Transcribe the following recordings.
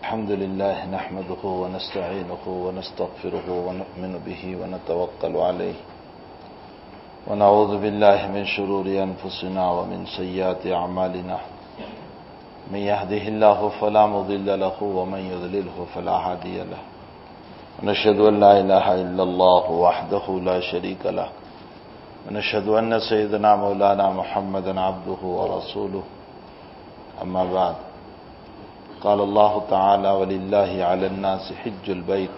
الحمد لله نحمده ونستعينه ونستغفره ونؤمن به ونتوكل عليه ونعوذ بالله من شرور أنفسنا ومن سيئات أعمالنا من يهده الله فلا مضل له ومن يضلله فلا هادي له ونشهد أن لا إله إلا الله وحده لا شريك له ونشهد أن سيدنا مولانا محمدا عبده ورسوله أما بعد قال الله تعالى ولله على الناس حج البيت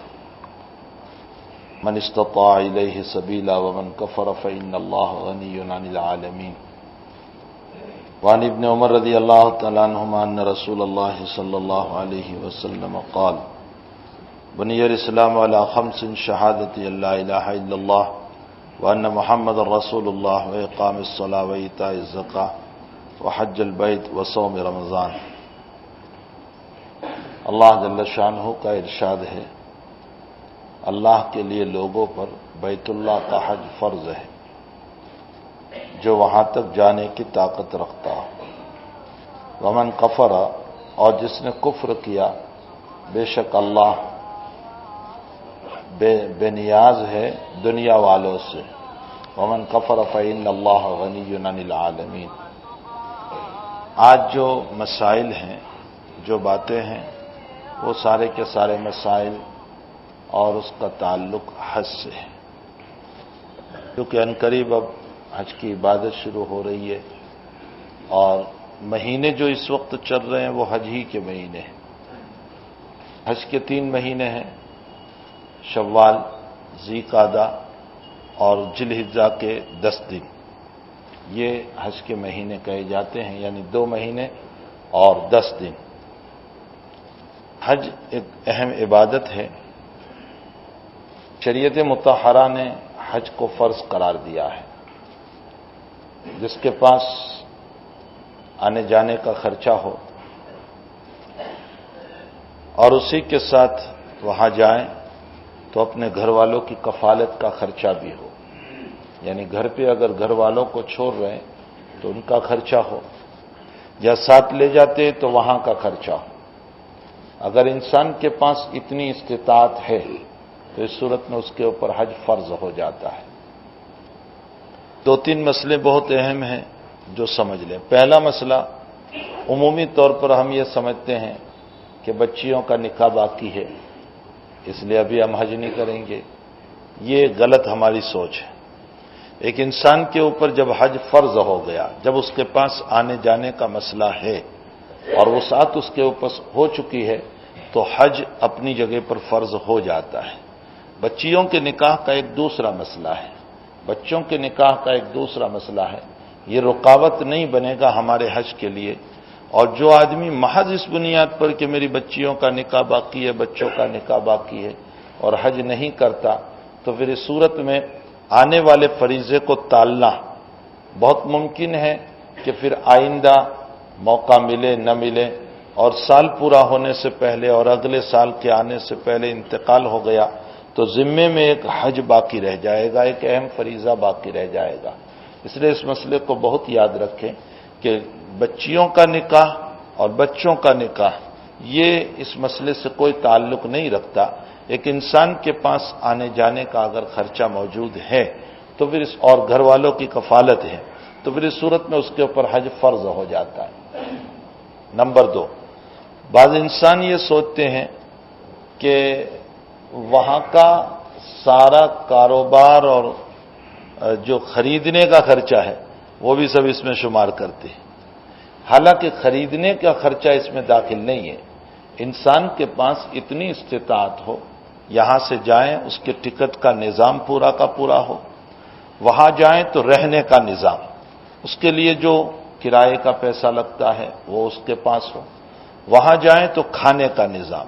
من استطاع إليه سبيلا ومن كفر فإن الله غني عن العالمين وعن ابن عمر رضي الله تعالى عنهما أن رسول الله صلى الله عليه وسلم قال بني الإسلام على 5 شهادة أن لا إله إلا الله وأن محمد رسول الله وإقام الصلاة وإيتاء الزكاة وحج البيت وصوم رمضان۔ اللہ جل شانہ کا ارشاد ہے، اللہ کے لیے لوگوں پر بیت اللہ کا حج فرض ہے جو وہاں تک جانے کی طاقت رکھتا ہو۔ ومن کفر، اور جس نے کفر کیا، بے شک اللہ بے نیاز ہے دنیا والوں سے۔ ومن کفر فإن اللہ غنی عن العالمین۔ آج جو مسائل ہیں، جو باتیں ہیں، وہ سارے کے سارے مسائل اور اس کا تعلق حج سے ہے، کیونکہ عنقریب اب حج کی عبادت شروع ہو رہی ہے، اور مہینے جو اس وقت چل رہے ہیں وہ حج ہی کے مہینے ہیں۔ حج کے 3 مہینے ہیں، شوال، ذی قعدہ اور ذی الحجہ کے 10 دن، یہ حج کے مہینے کہے جاتے ہیں، یعنی 2 مہینے اور 10 دن۔ حج ایک اہم عبادت ہے۔ شریعت مطہرہ نے حج کو فرض قرار دیا ہے۔ جس کے پاس آنے جانے کا خرچہ ہو اور اسی کے ساتھ وہاں جائیں تو اپنے گھر والوں کی کفالت کا خرچہ بھی ہو، یعنی گھر پہ اگر گھر والوں کو چھوڑ رہے ہیں تو ان کا خرچہ ہو، یا ساتھ لے جاتے تو وہاں کا خرچہ ہو۔ اگر انسان کے پاس اتنی استطاعت ہے تو اس صورت میں اس کے اوپر حج فرض ہو جاتا ہے۔ 2-3 مسئلے بہت اہم ہیں جو سمجھ لیں۔ پہلا مسئلہ، عمومی طور پر ہم یہ سمجھتے ہیں کہ بچیوں کا نکاح باقی ہے، اس لیے ابھی ہم حج نہیں کریں گے۔ یہ غلط ہماری سوچ ہے۔ ایک انسان کے اوپر جب حج فرض ہو گیا، جب اس کے پاس آنے جانے کا مسئلہ ہے اور وسعت اس کے اوپر ہو چکی ہے تو حج اپنی جگہ پر فرض ہو جاتا ہے۔ بچیوں کے نکاح کا ایک دوسرا مسئلہ ہے، بچوں کے نکاح کا ایک دوسرا مسئلہ ہے، یہ رکاوٹ نہیں بنے گا ہمارے حج کے لیے۔ اور جو آدمی محض اس بنیاد پر کہ میری بچیوں کا نکاح باقی ہے، بچوں کا نکاح باقی ہے، اور حج نہیں کرتا، تو پھر اس صورت میں آنے والے فریضے کو ٹالنا بہت ممکن ہے کہ پھر آئندہ موقع ملے نہ ملے، اور سال پورا ہونے سے پہلے اور اگلے سال کے آنے سے پہلے انتقال ہو گیا تو ذمے میں ایک حج باقی رہ جائے گا، ایک اہم فریضہ باقی رہ جائے گا۔ اس لیے اس مسئلے کو بہت یاد رکھیں کہ بچیوں کا نکاح اور بچوں کا نکاح یہ اس مسئلے سے کوئی تعلق نہیں رکھتا۔ ایک انسان کے پاس آنے جانے کا اگر خرچہ موجود ہے تو پھر اور گھر والوں کی کفالت ہے تو پھر اس صورت میں اس کے اوپر حج فرض ہو جاتا ہے۔ نمبر 2، بعض انسان یہ سوچتے ہیں کہ وہاں کا سارا کاروبار اور جو خریدنے کا خرچہ ہے وہ بھی سب اس میں شمار کرتے ہیں، حالانکہ خریدنے کا خرچہ اس میں داخل نہیں ہے۔ انسان کے پاس اتنی استطاعت ہو، یہاں سے جائیں اس کے ٹکٹ کا نظام پورا کا پورا ہو، وہاں جائیں تو رہنے کا نظام، اس کے لیے جو کرائے کا پیسہ لگتا ہے وہ اس کے پاس ہو، وہاں جائیں تو کھانے کا نظام،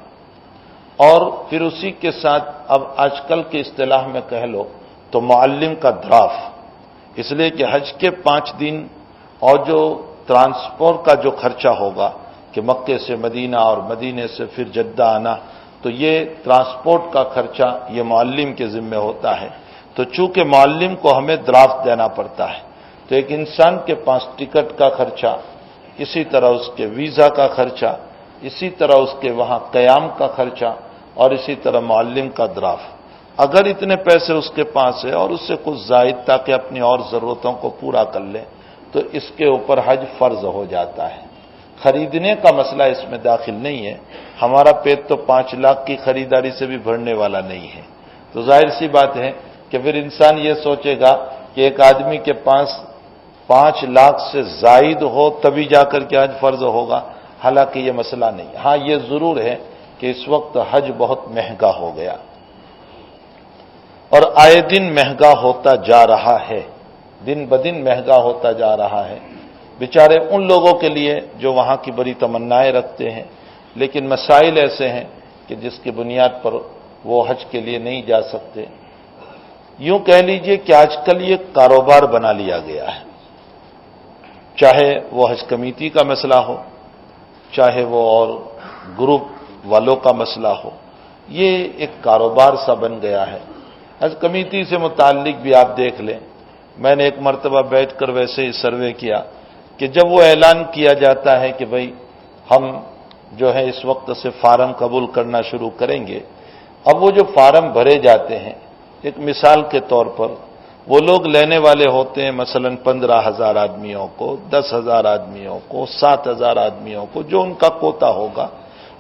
اور پھر اسی کے ساتھ اب آج کل کے اصطلاح میں کہہ لو تو معلم کا دراف، اس لیے کہ حج کے 5 دن اور جو ٹرانسپورٹ کا جو خرچہ ہوگا کہ مکے سے مدینہ اور مدینے سے پھر جدہ آنا، تو یہ ٹرانسپورٹ کا خرچہ یہ معلم کے ذمہ ہوتا ہے۔ تو چونکہ معلم کو ہمیں درافت دینا پڑتا ہے، تو ایک انسان کے پاس ٹکٹ کا خرچہ، اسی طرح اس کے ویزا کا خرچہ، اسی طرح اس کے وہاں قیام کا خرچہ اور اسی طرح معلم کا دراف۔ اگر اتنے پیسے اس کے پاس ہے اور اس سے کچھ زائد تاکہ اپنی اور ضرورتوں کو پورا کر لے تو اس کے اوپر حج فرض ہو جاتا ہے۔ خریدنے کا مسئلہ اس میں داخل نہیں ہے، ہمارا پیٹ تو 5 لاکھ کی خریداری سے بھی بھرنے والا نہیں ہے، تو ظاہر سی بات ہے کہ پھر انسان یہ سوچے گا کہ ایک آدمی کے پاس 5 لاکھ سے زائد ہو تبھی جا کر کے حج فرض ہوگا، حالانکہ یہ مسئلہ نہیں۔ ہاں یہ ضرور ہے کہ اس وقت حج بہت مہنگا ہو گیا اور آئے دن مہنگا ہوتا جا رہا ہے، دن بدن مہنگا ہوتا جا رہا ہے، بیچارے ان لوگوں کے لیے جو وہاں کی بڑی تمنائیں رکھتے ہیں، لیکن مسائل ایسے ہیں کہ جس کی بنیاد پر وہ حج کے لیے نہیں جا سکتے۔ یوں کہہ لیجئے کہ آج کل یہ کاروبار بنا لیا گیا ہے، چاہے وہ حج کمیٹی کا مسئلہ ہو، چاہے وہ اور گروپ والوں کا مسئلہ ہو، یہ ایک کاروبار سا بن گیا ہے۔ حج کمیٹی سے متعلق بھی آپ دیکھ لیں، میں نے ایک مرتبہ بیٹھ کر ویسے ہی سروے کیا کہ جب وہ اعلان کیا جاتا ہے کہ بھئی ہم جو ہے اس وقت سے فارم قبول کرنا شروع کریں گے، اب وہ جو فارم بھرے جاتے ہیں، ایک مثال کے طور پر وہ لوگ لینے والے ہوتے ہیں مثلا 15,000 آدمیوں کو، 10,000 آدمیوں کو، 7,000 آدمیوں کو، جو ان کا کوتا ہوگا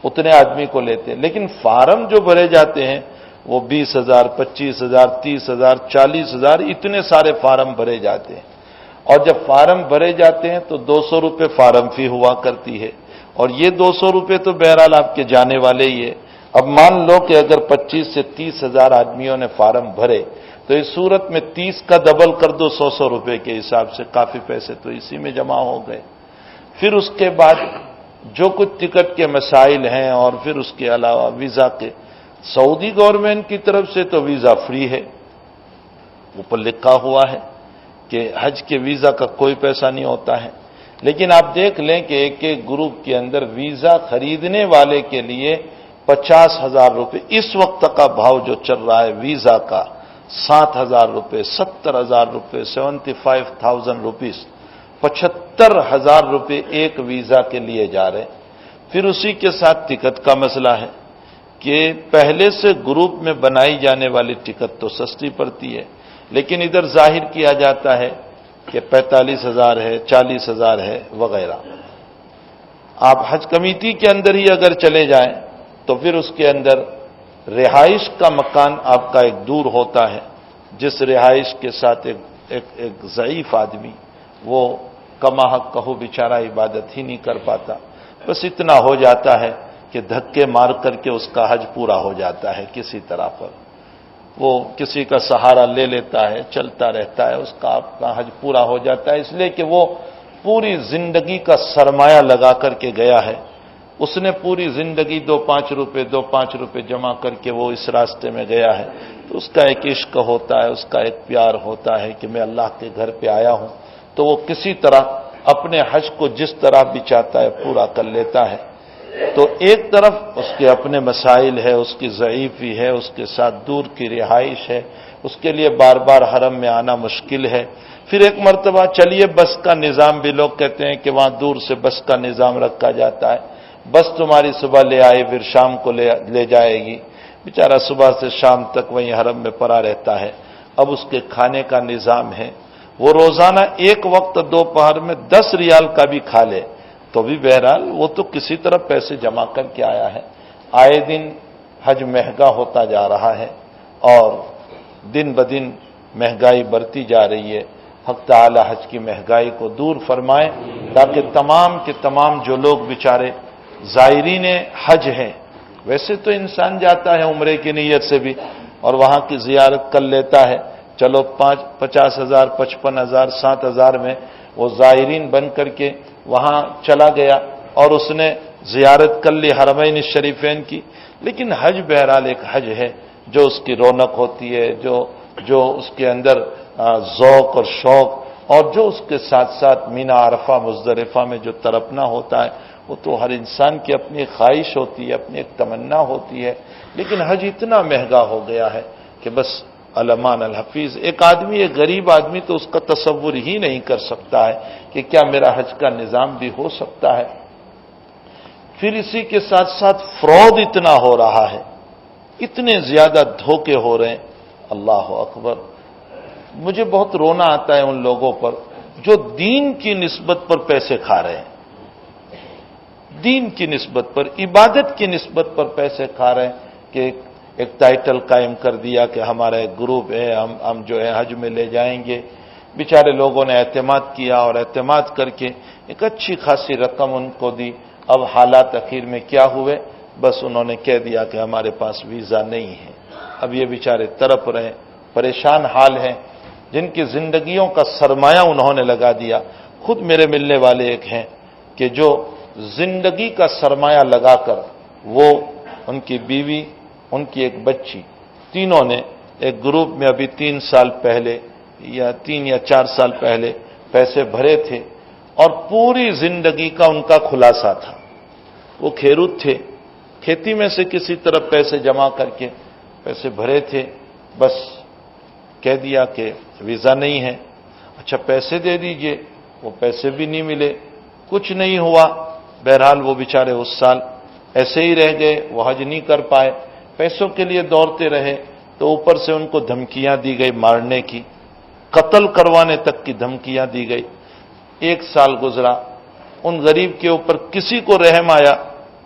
اتنے آدمی کو لیتے ہیں، لیکن فارم جو بھرے جاتے ہیں وہ 20,000، 25,000، 30,000، 40,000 اتنے سارے فارم بھرے جاتے ہیں، اور جب فارم بھرے جاتے ہیں تو 200 روپے فارم فی ہوا کرتی ہے، اور یہ 200 روپے تو بہرحال آپ کے جانے والے ہی ہے۔ اب مان لو کہ اگر 25 سے 30,000 آدمیوں نے فارم بھرے تو اس صورت میں 30 کا ڈبل کر دو 100 روپے کے حساب سے، کافی پیسے تو اسی میں جمع ہو گئے۔ پھر اس کے بعد جو کچھ ٹکٹ کے مسائل ہیں اور پھر اس کے علاوہ ویزا کے، سعودی گورنمنٹ کی طرف سے تو ویزا فری ہے، اوپر لکھا ہوا ہے کہ حج کے ویزا کا کوئی پیسہ نہیں ہوتا ہے، لیکن آپ دیکھ لیں کہ ایک ایک گروپ کے اندر ویزا خریدنے والے کے لیے 50,000 روپے، اس وقت کا بھاؤ جو چل رہا ہے ویزا کا 7,000 روپے، 70,000 روپے، 75,000 روپیز، 75,000 روپے ایک ویزا کے لیے جا رہے ہیں۔ پھر اسی کے ساتھ ٹکٹ کا مسئلہ ہے کہ پہلے سے گروپ میں بنائی جانے والی ٹکٹ تو سستی پڑتی ہے، لیکن ادھر ظاہر کیا جاتا ہے کہ 45,000 ہے، 40,000 ہے وغیرہ۔ آپ حج کمیٹی کے اندر ہی اگر چلے جائیں تو پھر اس کے اندر رہائش کا مکان آپ کا ایک دور ہوتا ہے، جس رہائش کے ساتھ ایک ضعیف آدمی وہ کما حق کہو بیچارہ عبادت ہی نہیں کر پاتا، بس اتنا ہو جاتا ہے کہ دھکے مار کر کے اس کا حج پورا ہو جاتا ہے، کسی طرح پر وہ کسی کا سہارا لے لیتا ہے، چلتا رہتا ہے، اس کا آپ کا حج پورا ہو جاتا ہے، اس لیے کہ وہ پوری زندگی کا سرمایہ لگا کر کے گیا ہے، اس نے پوری زندگی 2-5 روپے جمع کر کے وہ اس راستے میں گیا ہے، تو اس کا ایک عشق ہوتا ہے، اس کا ایک پیار ہوتا ہے کہ میں اللہ کے گھر پہ آیا ہوں، تو وہ کسی طرح اپنے حج کو جس طرح بھی چاہتا ہے پورا کر لیتا ہے۔ تو ایک طرف اس کے اپنے مسائل ہے، اس کی ضعیفی ہے، اس کے ساتھ دور کی رہائش ہے، اس کے لیے بار بار حرم میں آنا مشکل ہے۔ پھر ایک مرتبہ چلیے بس کا نظام بھی، لوگ کہتے ہیں کہ وہاں دور سے بس کا نظام رکھا جاتا ہے، بس تمہاری صبح لے آئے پھر شام کو لے جائے گی، بیچارہ صبح سے شام تک وہیں حرم میں پڑا رہتا ہے۔ اب اس کے کھانے کا نظام ہے، وہ روزانہ ایک وقت دوپہر میں 10 ریال کا بھی کھا لے تو بھی بہرحال وہ تو کسی طرح پیسے جمع کر کے آیا ہے۔ آئے دن حج مہنگا ہوتا جا رہا ہے اور دن بدن مہنگائی بڑھتی جا رہی ہے۔ حق تعالی حج کی مہنگائی کو دور فرمائے تاکہ تمام کے تمام جو لوگ بیچارے زائرین حج ہیں، ویسے تو انسان جاتا ہے عمرے کی نیت سے بھی اور وہاں کی زیارت کر لیتا ہے، چلو 50,000، 55,000، 7,000 میں وہ زائرین بن کر کے وہاں چلا گیا اور اس نے زیارت کر لی حرمین الشریفین کی، لیکن حج بہرحال ایک حج ہے جو اس کی رونق ہوتی ہے، جو اس کے اندر ذوق اور شوق اور جو اس کے ساتھ ساتھ مینا عرفہ مزدلفہ میں جو تڑپنا ہوتا ہے وہ تو ہر انسان کی اپنی خواہش ہوتی ہے، اپنی ایک تمنا ہوتی ہے، لیکن حج اتنا مہنگا ہو گیا ہے کہ بس علمان الحفیظ ایک آدمی، ایک غریب آدمی تو اس کا تصور ہی نہیں کر سکتا ہے کہ کیا میرا حج کا نظام بھی ہو سکتا ہے۔ پھر اسی کے ساتھ ساتھ فراڈ اتنا ہو رہا ہے، اتنے زیادہ دھوکے ہو رہے ہیں، اللہ اکبر۔ مجھے بہت رونا آتا ہے ان لوگوں پر جو دین کی نسبت پر پیسے کھا رہے ہیں، دین کی نسبت پر، عبادت کی نسبت پر پیسے کھا رہے ہیں کہ ایک ٹائٹل قائم کر دیا کہ ہمارا ایک گروپ ہے، ہم جو ہے حج میں لے جائیں گے۔ بیچارے لوگوں نے اعتماد کیا اور اعتماد کر کے ایک اچھی خاصی رقم ان کو دی۔ اب حالات اخیر میں کیا ہوئے، بس انہوں نے کہہ دیا کہ ہمارے پاس ویزا نہیں ہے۔ اب یہ بیچارے تڑپ رہے، پریشان حال ہیں، جن کی زندگیوں کا سرمایہ انہوں نے لگا دیا۔ خود میرے ملنے والے ایک ہیں کہ جو زندگی کا سرمایہ لگا کر، وہ، ان کی بیوی، ان کی ایک بچی، تینوں نے ایک گروپ میں ابھی 3 سال پہلے یا 3 یا 4 سال پہلے پیسے بھرے تھے، اور پوری زندگی کا ان کا خلاصہ تھا۔ وہ کھیروت تھے، کھیتی میں سے کسی طرح پیسے جمع کر کے پیسے بھرے تھے، بس کہہ دیا کہ ویزا نہیں ہے۔ اچھا پیسے دے دیجئے، وہ پیسے بھی نہیں ملے، کچھ نہیں ہوا۔ بہرحال وہ بیچارے اس سال ایسے ہی رہ گئے، وہ حج نہیں کر پائے، پیسوں کے لیے دوڑتے رہے، تو اوپر سے ان کو دھمکیاں دی گئی مارنے کی، قتل کروانے تک کی دھمکیاں دی گئی۔ 1 سال گزرا، ان غریب کے اوپر کسی کو رحم آیا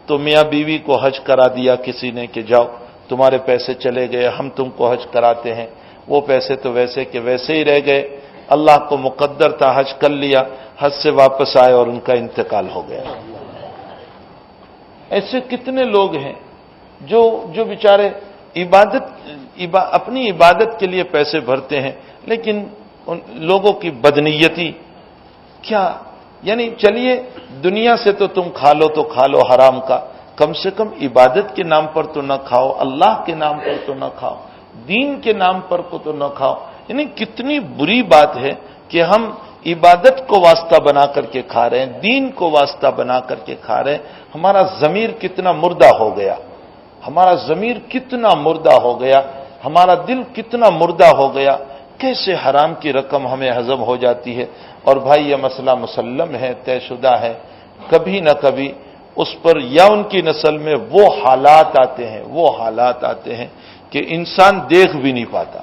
تو میاں بیوی کو حج کرا دیا کسی نے کہ جاؤ تمہارے پیسے چلے گئے، ہم تم کو حج کراتے ہیں۔ وہ پیسے تو ویسے کہ ویسے ہی رہ گئے، اللہ کو مقدر تھا، حج کر لیا، حج سے واپس آئے اور ان کا انتقال ہو گیا۔ ایسے کتنے لوگ ہیں جو بیچارے اپنی عبادت کے لیے پیسے بھرتے ہیں، لیکن ان لوگوں کی بدنیتی کیا، یعنی چلیے دنیا سے تو تم کھا لو تو کھا لو حرام کا، کم سے کم عبادت کے نام پر تو نہ کھاؤ، اللہ کے نام پر تو نہ کھاؤ، دین کے نام پر کو تو نہ کھاؤ۔ یعنی کتنی بری بات ہے کہ ہم عبادت کو واسطہ بنا کر کے کھا رہے ہیں، دین کو واسطہ بنا کر کے کھا رہے ہیں۔ ہمارا ضمیر کتنا مردہ ہو گیا، ہمارا ضمیر کتنا مردہ ہو گیا، ہمارا دل کتنا مردہ ہو گیا، کیسے حرام کی رقم ہمیں ہضم ہو جاتی ہے۔ اور بھائی یہ مسئلہ مسلم ہے، طے شدہ ہے، کبھی نہ کبھی اس پر یا ان کی نسل میں وہ حالات آتے ہیں کہ انسان دیکھ بھی نہیں پاتا،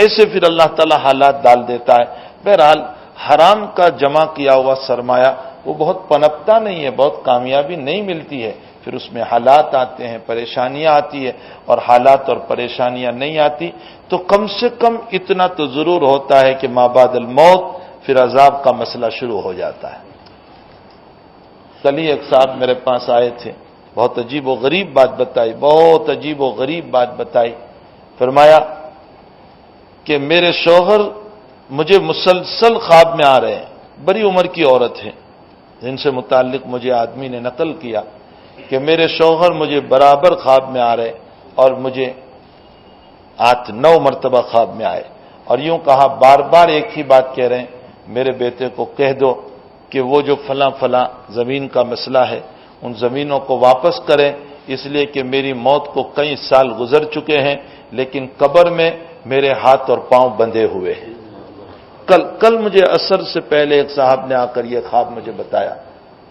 ایسے پھر اللہ تعالی حالات ڈال دیتا ہے۔ بہرحال حرام کا جمع کیا ہوا سرمایہ وہ بہت پنپتا نہیں ہے، بہت کامیابی نہیں ملتی ہے، پھر اس میں حالات آتے ہیں، پریشانیاں آتی ہے، اور حالات اور پریشانیاں نہیں آتی تو کم سے کم اتنا تو ضرور ہوتا ہے کہ ما بعد الموت پھر عذاب کا مسئلہ شروع ہو جاتا ہے۔ کل ہی ایک صاحب میرے پاس آئے تھے، بہت عجیب و غریب بات بتائی، بہت عجیب و غریب بات بتائی۔ فرمایا کہ میرے شوہر مجھے مسلسل خواب میں آ رہے ہیں، بڑی عمر کی عورت ہے، جن سے متعلق مجھے آدمی نے نقل کیا کہ میرے شوہر مجھے برابر خواب میں آ رہے، اور مجھے 8-9 مرتبہ خواب میں آئے، اور یوں کہا بار بار ایک ہی بات کہہ رہے ہیں، میرے بیٹے کو کہہ دو کہ وہ جو فلاں فلاں زمین کا مسئلہ ہے ان زمینوں کو واپس کریں، اس لیے کہ میری موت کو کئی سال گزر چکے ہیں، لیکن قبر میں میرے ہاتھ اور پاؤں بندھے ہوئے ہیں۔ کل مجھے عصر سے پہلے ایک صاحب نے آ کر یہ خواب مجھے بتایا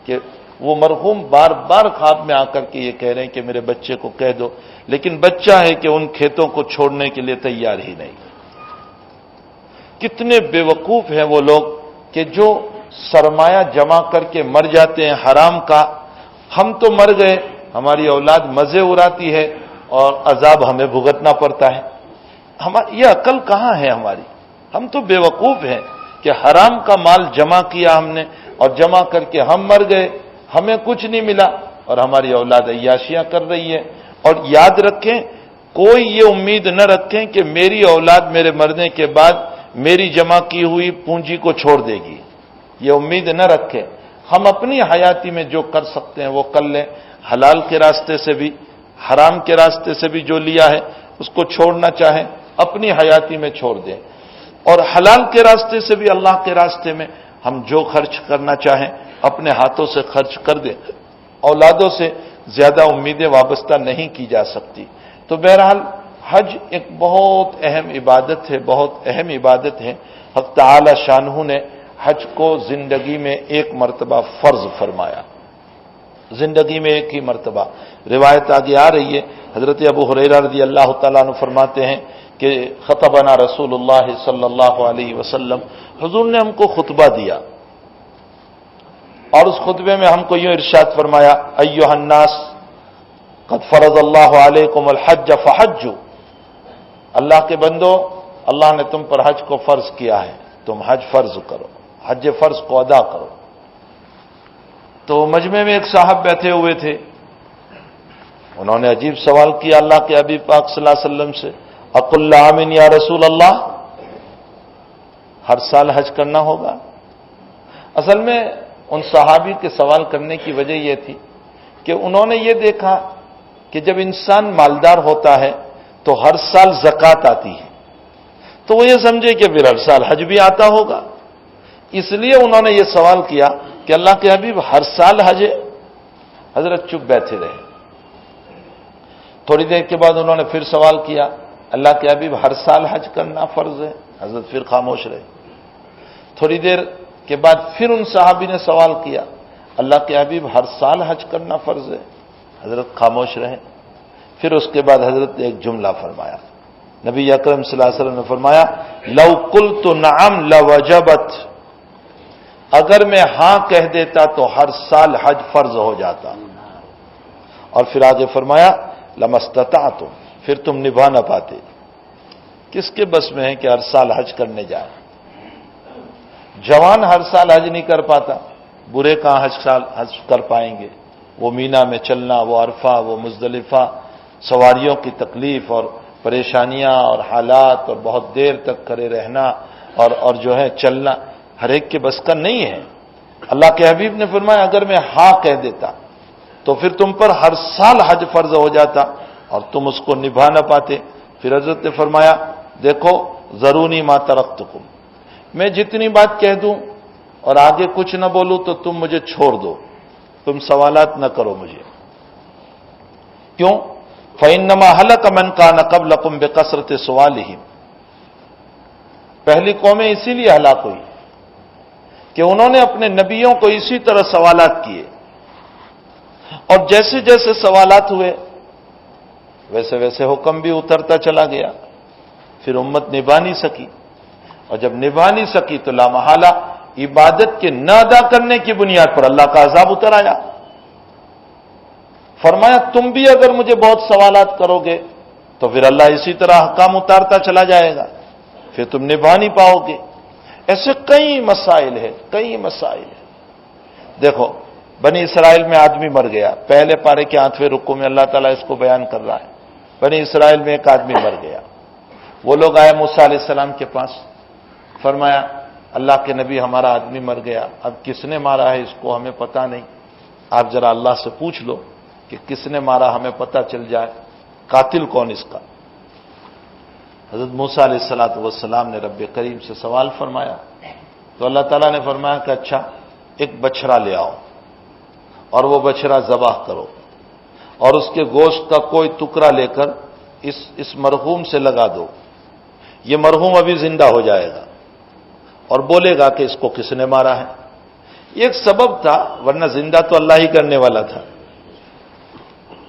کہ وہ مرحوم بار بار خواب میں آ کر کے یہ کہہ رہے ہیں کہ میرے بچے کو کہہ دو، لیکن بچہ ہے کہ ان کھیتوں کو چھوڑنے کے لیے تیار ہی نہیں۔ کتنے بے وقوف ہیں وہ لوگ کہ جو سرمایہ جمع کر کے مر جاتے ہیں حرام کا۔ ہم تو مر گئے، ہماری اولاد مزے اڑاتی ہے اور عذاب ہمیں بھگتنا پڑتا ہے۔ یہ عقل کہاں ہے ہماری؟ ہم تو بے وقوف ہیں کہ حرام کا مال جمع کیا ہم نے، اور جمع کر کے ہم مر گئے، ہمیں کچھ نہیں ملا، اور ہماری اولاد عیاشیاں کر رہی ہے۔ اور یاد رکھیں، کوئی یہ امید نہ رکھیں کہ میری اولاد میرے مرنے کے بعد میری جمع کی ہوئی پونجی کو چھوڑ دے گی، یہ امید نہ رکھیں۔ ہم اپنی حیاتی میں جو کر سکتے ہیں وہ کر لیں، حلال کے راستے سے بھی، حرام کے راستے سے بھی جو لیا ہے اس کو چھوڑنا چاہیں اپنی حیاتی میں چھوڑ دیں، اور حلال کے راستے سے بھی اللہ کے راستے میں ہم جو خرچ کرنا چاہیں اپنے ہاتھوں سے خرچ کر دیں۔ اولادوں سے زیادہ امیدیں وابستہ نہیں کی جا سکتی۔ تو بہرحال حج ایک بہت اہم عبادت ہے، بہت اہم عبادت ہے۔ حق تعالی شانہ نے حج کو زندگی میں 1 مرتبہ فرض فرمایا، زندگی میں ایک ہی مرتبہ۔ روایت آگے آ رہی ہے، حضرت ابو ہریرہ رضی اللہ تعالیٰ عنہ فرماتے ہیں کہ خطبنا رسول اللہ صلی اللہ علیہ وسلم، حضور نے ہم کو خطبہ دیا، اور اس خطبے میں ہم کو یوں ارشاد فرمایا، ایھا الناس قد فرض اللہ علیکم الحج فحجوا، اللہ کے بندو، اللہ نے تم پر حج کو فرض کیا ہے، تم حج فرض کرو، حج فرض کو ادا کرو۔ تو مجمع میں ایک صاحب بیٹھے ہوئے تھے، انہوں نے عجیب سوال کیا اللہ کے حبیب پاک صلی اللہ علیہ وسلم سے، اقل عام یا رسول اللہ، ہر سال حج کرنا ہوگا؟ اصل میں ان صحابی کے سوال کرنے کی وجہ یہ تھی کہ انہوں نے یہ دیکھا کہ جب انسان مالدار ہوتا ہے تو ہر سال زکوٰۃ آتی ہے، تو وہ یہ سمجھے کہ پھر ہر سال حج بھی آتا ہوگا، اس لیے انہوں نے یہ سوال کیا کہ اللہ کے حبیب ہر سال حج ہے؟ حضرت چپ بیٹھے رہے۔ تھوڑی دیر کے بعد انہوں نے پھر سوال کیا، اللہ کے حبیب ہر سال حج کرنا فرض ہے؟ حضرت پھر خاموش رہے۔ تھوڑی دیر کے بعد پھر ان صحابی نے سوال کیا، اللہ کے حبیب ہر سال حج کرنا فرض ہے؟ حضرت خاموش رہے۔ پھر اس کے بعد حضرت نے ایک جملہ فرمایا، نبی اکرم صلی اللہ علیہ وسلم نے فرمایا، لو قلت نعم لوجبت، اگر میں ہاں کہہ دیتا تو ہر سال حج فرض ہو جاتا، اور پھر آگے فرمایا لما استطعتم، پھر تم نبھا نہ پاتے۔ کس کے بس میں ہے کہ ہر سال حج کرنے جائے؟ جوان ہر سال حج نہیں کر پاتا، برے کہاں حج کر پائیں گے؟ وہ مینا میں چلنا، وہ عرفہ، وہ مزدلفہ، سواریوں کی تکلیف اور پریشانیاں اور حالات، اور بہت دیر تک کھڑے رہنا، اور جو ہے چلنا، ہر ایک کے بس کا نہیں ہے۔ اللہ کے حبیب نے فرمایا اگر میں ہاں کہہ دیتا تو پھر تم پر ہر سال حج فرض ہو جاتا اور تم اس کو نبھا نہ پاتے۔ پھر حضرت نے فرمایا دیکھو ذرونی ما ترکتکم، میں جتنی بات کہہ دوں اور آگے کچھ نہ بولوں تو تم مجھے چھوڑ دو، تم سوالات نہ کرو مجھے۔ کیوں؟ فإنما هلك من كان قبلكم بكثرة سؤالهم، پہلی قومیں اسی لیے ہلاک ہوئی کہ انہوں نے اپنے نبیوں کو اسی طرح سوالات کیے، اور جیسے جیسے سوالات ہوئے ویسے ویسے حکم بھی اترتا چلا گیا، پھر امت نبھا نہیں سکی، اور جب نبھا نہیں سکی تو لامحالہ عبادت کے نہ ادا کرنے کی بنیاد پر اللہ کا عذاب اتر آیا۔ فرمایا تم بھی اگر مجھے بہت سوالات کرو گے تو پھر اللہ اسی طرح احکام اتارتا چلا جائے گا، پھر تم نبھا نہیں پاؤ گے۔ ایسے کئی مسائل ہیں، کئی مسائل ہیں۔ دیکھو بنی اسرائیل میں آدمی مر گیا، پہلے پارے کے 8ویں رکوع میں اللہ تعالیٰ اس کو بیان کر رہا ہے، بنی اسرائیل میں ایک آدمی مر گیا، وہ لوگ آئے موسیٰ علیہ السلام کے پاس، فرمایا اللہ کے نبی ہمارا آدمی مر گیا، اب کس نے مارا ہے اس کو ہمیں پتہ نہیں، آپ ذرا اللہ سے پوچھ لو کہ کس نے مارا، ہمیں پتہ چل جائے قاتل کون اس کا۔ حضرت موسیٰ علیہ السلام نے رب کریم سے سوال فرمایا تو اللہ تعالیٰ نے فرمایا کہ اچھا ایک بچھڑا لے آؤ اور وہ بچھڑا ذبح کرو، اور اس کے گوشت کا کوئی ٹکڑا لے کر اس مرحوم سے لگا دو، یہ مرحوم ابھی زندہ ہو جائے گا اور بولے گا کہ اس کو کس نے مارا ہے۔ یہ ایک سبب تھا، ورنہ زندہ تو اللہ ہی کرنے والا تھا۔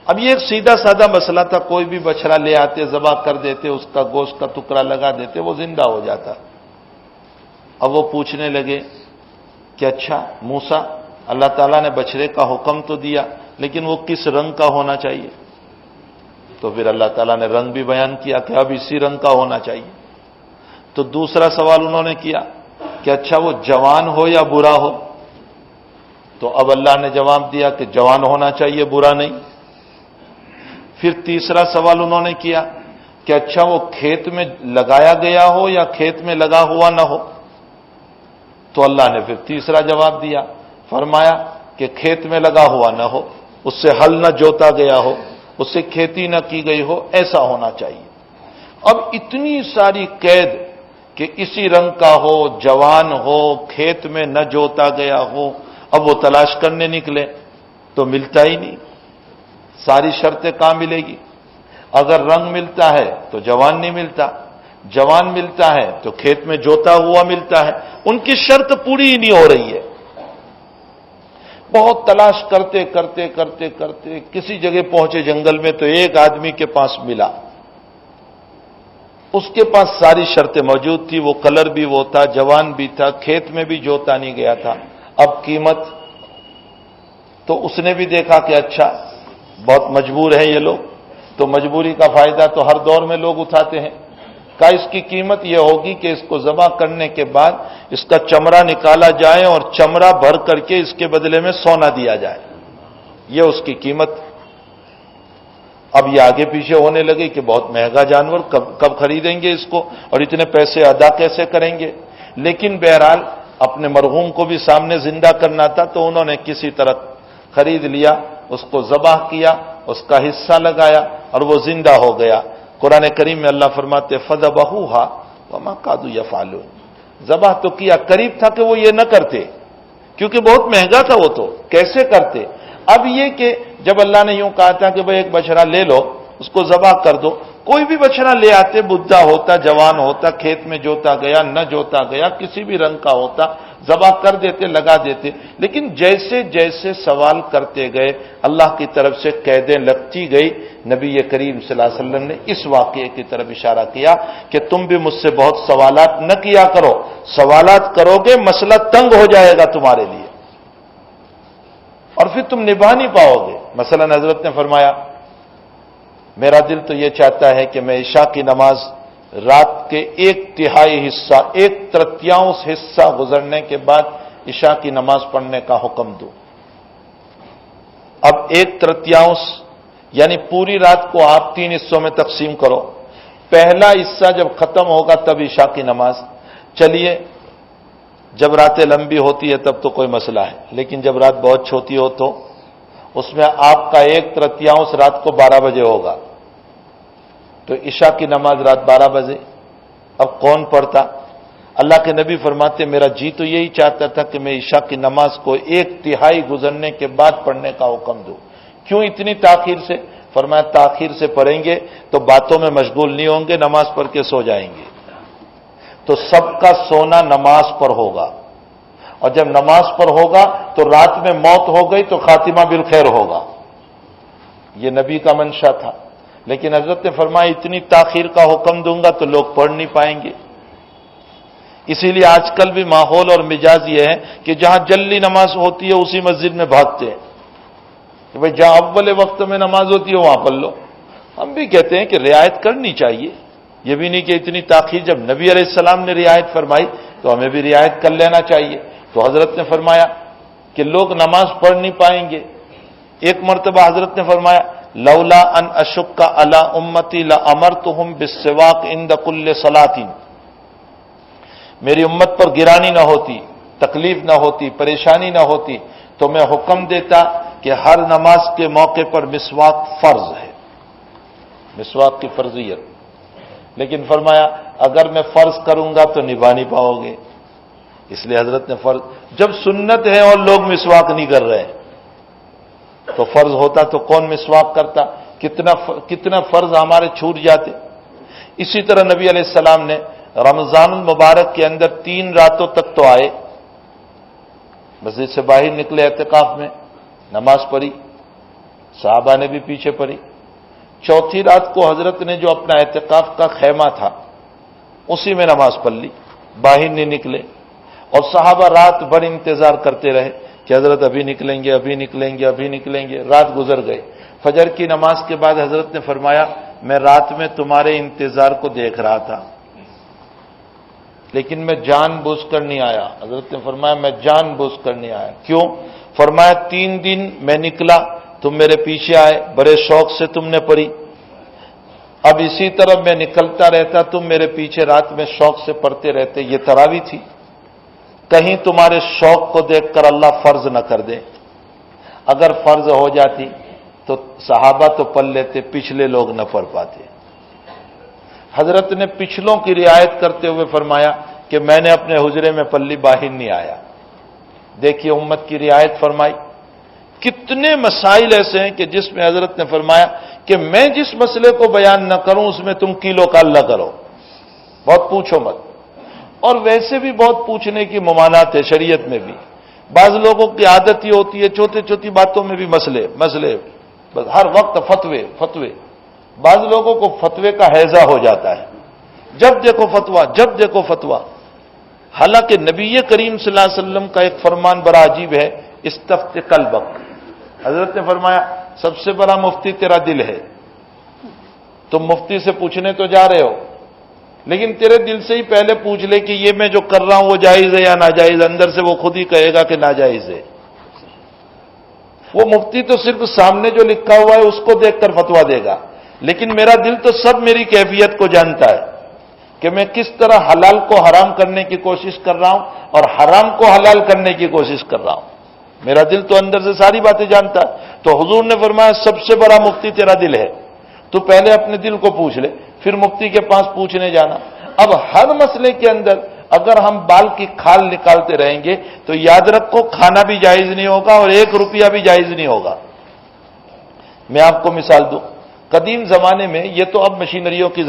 اب یہ ایک سیدھا سادہ مسئلہ تھا، کوئی بھی بچھڑا لے آتے، ذبح کر دیتے، اس کا گوشت کا ٹکڑا لگا دیتے، وہ زندہ ہو جاتا۔ اب وہ پوچھنے لگے کہ اچھا موسیٰ، اللہ تعالیٰ نے بچھڑے کا حکم تو دیا لیکن وہ کس رنگ کا ہونا چاہیے؟ تو پھر اللہ تعالیٰ نے رنگ بھی بیان کیا کہ اب اسی رنگ کا ہونا چاہیے۔ تو دوسرا سوال انہوں نے کیا کہ اچھا وہ جوان ہو یا برا ہو؟ تو اب اللہ نے جواب دیا کہ جوان ہونا چاہیے، برا نہیں۔ پھر تیسرا سوال انہوں نے کیا کہ اچھا وہ کھیت میں لگایا گیا ہو یا کھیت میں لگا ہوا نہ ہو؟ تو اللہ نے پھر تیسرا جواب دیا، فرمایا کہ کھیت میں لگا ہوا نہ ہو، اس سے ہل نہ جوتا گیا ہو، اس سے کھیتی نہ کی گئی ہو، ایسا ہونا چاہیے۔ اب اتنی ساری قید کہ اسی رنگ کا ہو، جوان ہو، کھیت میں نہ جوتا گیا ہو، اب وہ تلاش کرنے نکلے تو ملتا ہی نہیں۔ ساری شرطیں کہاں ملے گی؟ اگر رنگ ملتا ہے تو جوان نہیں ملتا، جوان ملتا ہے تو کھیت میں جوتا ہوا ملتا ہے، ان کی شرط پوری ہی نہیں ہو رہی ہے۔ بہت تلاش کرتے کرتے کرتے کرتے کسی جگہ پہنچے جنگل میں، تو ایک آدمی کے پاس ملا، اس کے پاس ساری شرطیں موجود تھی، وہ کلر بھی وہ تھا، جوان بھی تھا، کھیت میں بھی جوتا نہیں گیا تھا، اب قیمت؟ تو اس نے بھی دیکھا کہ اچھا بہت مجبور ہیں یہ لوگ، تو مجبوری کا فائدہ تو ہر دور میں لوگ اٹھاتے ہیں، کہا اس کی قیمت یہ ہوگی کہ اس کو ذبح کرنے کے بعد اس کا چمڑا نکالا جائے اور چمڑا بھر کر کے اس کے بدلے میں سونا دیا جائے، یہ اس کی قیمت۔ اب یہ آگے پیچھے ہونے لگے کہ بہت مہنگا جانور، کب خریدیں گے اس کو، اور اتنے پیسے ادا کیسے کریں گے؟ لیکن بہرحال اپنے مرحوم کو بھی سامنے زندہ کرنا تھا، تو انہوں نے کسی طرح خرید لیا، اس کو ذبح کیا، اس کا حصہ لگایا اور وہ زندہ ہو گیا۔ قرآن کریم میں اللہ فرماتے فذبحوها وما كادوا يفعلون، ذبح تو کیا، قریب تھا کہ وہ یہ نہ کرتے، کیونکہ بہت مہنگا تھا، وہ تو کیسے کرتے؟ اب یہ کہ جب اللہ نے یوں کہا تھا کہ بھئی ایک بچڑا لے لو، اس کو ذبح کر دو، کوئی بھی بچڑا لے آتے، بڈھا ہوتا، جوان ہوتا، کھیت میں جوتا گیا، نہ جوتا گیا، کسی بھی رنگ کا ہوتا، ذبح کر دیتے، لگا دیتے۔ لیکن جیسے جیسے سوال کرتے گئے، اللہ کی طرف سے قیدیں لگتی گئی۔ نبی کریم صلی اللہ علیہ وسلم نے اس واقعے کی طرف اشارہ کیا کہ تم بھی مجھ سے بہت سوالات نہ کیا کرو، سوالات کرو گے مسئلہ تنگ ہو جائے گا تمہارے لیے، اور پھر تم نبھا نہیں پاؤ گے۔ مثلا حضرت نے فرمایا میرا دل تو یہ چاہتا ہے کہ میں عشاء کی نماز رات کے 1/3 حصہ، 1/3 حصہ گزرنے کے بعد عشاء کی نماز پڑھنے کا حکم دوں۔ اب 1/3 یعنی پوری رات کو آپ 3 حصوں میں تقسیم کرو، پہلا حصہ جب ختم ہوگا تب عشاء کی نماز۔ چلیے جب راتیں لمبی ہوتی ہے تب تو کوئی مسئلہ ہے، لیکن جب رات بہت چھوٹی ہو تو اس میں آپ کا 1/3 رات کو 12 بجے ہوگا، تو عشاء کی نماز رات 12 بجے، اب کون پڑھتا؟ اللہ کے نبی فرماتے میرا جی تو یہی چاہتا تھا کہ میں عشاء کی نماز کو 1/3 گزرنے کے بعد پڑھنے کا حکم دوں۔ کیوں اتنی تاخیر سے؟ فرمایا تاخیر سے پڑھیں گے تو باتوں میں مشغول نہیں ہوں گے، نماز پڑھ کے سو جائیں گے، تو سب کا سونا نماز پر ہوگا، اور جب نماز پر ہوگا تو رات میں موت ہو گئی تو خاتمہ بالخیر ہوگا۔ یہ نبی کا منشا تھا، لیکن حضرت نے فرمایا اتنی تاخیر کا حکم دوں گا تو لوگ پڑھ نہیں پائیں گے۔ اسی لیے آج کل بھی ماحول اور مزاج یہ ہے کہ جہاں جلدی نماز ہوتی ہے اسی مسجد میں بھاگتے ہیں کہ بھئی جہاں اول وقت میں نماز ہوتی ہے وہاں پڑھ لو۔ ہم بھی کہتے ہیں کہ رعایت کرنی چاہیے، یہ بھی نہیں کہ اتنی تاخیر، جب نبی علیہ السلام نے رعایت فرمائی تو ہمیں بھی رعایت کر لینا چاہیے۔ تو حضرت نے فرمایا کہ لوگ نماز پڑھ نہیں پائیں گے۔ ایک مرتبہ حضرت نے فرمایا لولا ان اشق علی امتی لامرتهم بالسواک عند کل صلاۃ، میری امت پر گرانی نہ ہوتی، تکلیف نہ ہوتی، پریشانی نہ ہوتی تو میں حکم دیتا کہ ہر نماز کے موقع پر مسواک فرض ہے، مسواک کی فرضیت۔ لیکن فرمایا اگر میں فرض کروں گا تو نبھا نہیں پاؤ گے، اس لیے حضرت نے فرض، جب سنت ہے اور لوگ مسواک نہیں کر رہے تو فرض ہوتا تو کون مسواک کرتا؟ کتنا فرض ہمارے چھوٹ جاتے۔ اسی طرح نبی علیہ السلام نے رمضان المبارک کے اندر 3 راتوں تک تو آئے، مسجد سے باہر نکلے، اعتکاف میں نماز پڑھی، صحابہ نے بھی پیچھے پڑھی۔ 4تھی رات کو حضرت نے جو اپنا اعتکاف کا خیمہ تھا اسی میں نماز پڑھ لی، باہر نہیں نکلے، اور صحابہ رات بھر انتظار کرتے رہے کہ حضرت ابھی نکلیں گے، ابھی نکلیں گے، ابھی نکلیں گے۔ رات گزر گئی، فجر کی نماز کے بعد حضرت نے فرمایا میں رات میں تمہارے انتظار کو دیکھ رہا تھا لیکن میں جان بوجھ کر نہیں آیا۔ حضرت نے فرمایا میں جان بوجھ کر نہیں آیا۔ کیوں؟ فرمایا 3 دن میں نکلا، تم میرے پیچھے آئے، بڑے شوق سے تم نے پڑھی، اب اسی طرح میں نکلتا رہتا، تم میرے پیچھے رات میں شوق سے پڑھتے رہتے۔ یہ تراویح تھی، کہیں تمہارے شوق کو دیکھ کر اللہ فرض نہ کر دے، اگر فرض ہو جاتی تو صحابہ تو پڑھ لیتے، پچھلے لوگ نہ پڑھ پاتے۔ حضرت نے پچھلوں کی رعایت کرتے ہوئے فرمایا کہ میں نے اپنے حجرے میں پلی باہر نہیں آیا۔ دیکھیے امت کی رعایت فرمائی۔ کتنے مسائل ایسے ہیں کہ جس میں حضرت نے فرمایا کہ میں جس مسئلے کو بیان نہ کروں اس میں تم کیلو کال نہ کرو، بہت پوچھو مت۔ اور ویسے بھی بہت پوچھنے کی ممانعت ہے شریعت میں بھی، بعض لوگوں کی عادت یہ ہوتی ہے چھوٹی چھوٹی باتوں میں بھی مسئلے بس ہر وقت فتوے. بعض لوگوں کو فتوے کا ہیضہ ہو جاتا ہے، جب دیکھو فتویٰ. حالانکہ نبی کریم صلی اللہ علیہ وسلم کا ایک فرمان بڑا عجیب ہے، استفت قلبک. حضرت نے فرمایا سب سے بڑا مفتی تیرا دل ہے. تم مفتی سے پوچھنے تو جا رہے ہو، لیکن تیرے دل سے ہی پہلے پوچھ لے کہ یہ میں جو کر رہا ہوں وہ جائز ہے یا ناجائز. اندر سے وہ خود ہی کہے گا کہ ناجائز ہے. وہ مفتی تو صرف سامنے جو لکھا ہوا ہے اس کو دیکھ کر فتویٰ دے گا، لیکن میرا دل تو سب میری کیفیت کو جانتا ہے کہ میں کس طرح حلال کو حرام کرنے کی کوشش کر رہا ہوں اور حرام کو حلال کرنے کی کوشش کر رہا ہوں. میرا دل تو اندر سے ساری باتیں جانتا ہے. تو حضور نے فرمایا سب سے بڑا مفتی تیرا دل ہے. تو پہلے اپنے دل کو پوچھ لے، پھر مفتی کے پاس پوچھنے جانا. اب ہر مسئلے کے اندر اگر ہم بال کی کھال نکالتے رہیں گے تو یاد رکھو کھانا بھی جائز نہیں ہوگا اور 1 روپیہ بھی جائز نہیں ہوگا. میں آپ کو مثال دوں. قدیم زمانے میں، یہ تو اب مشینریوں کی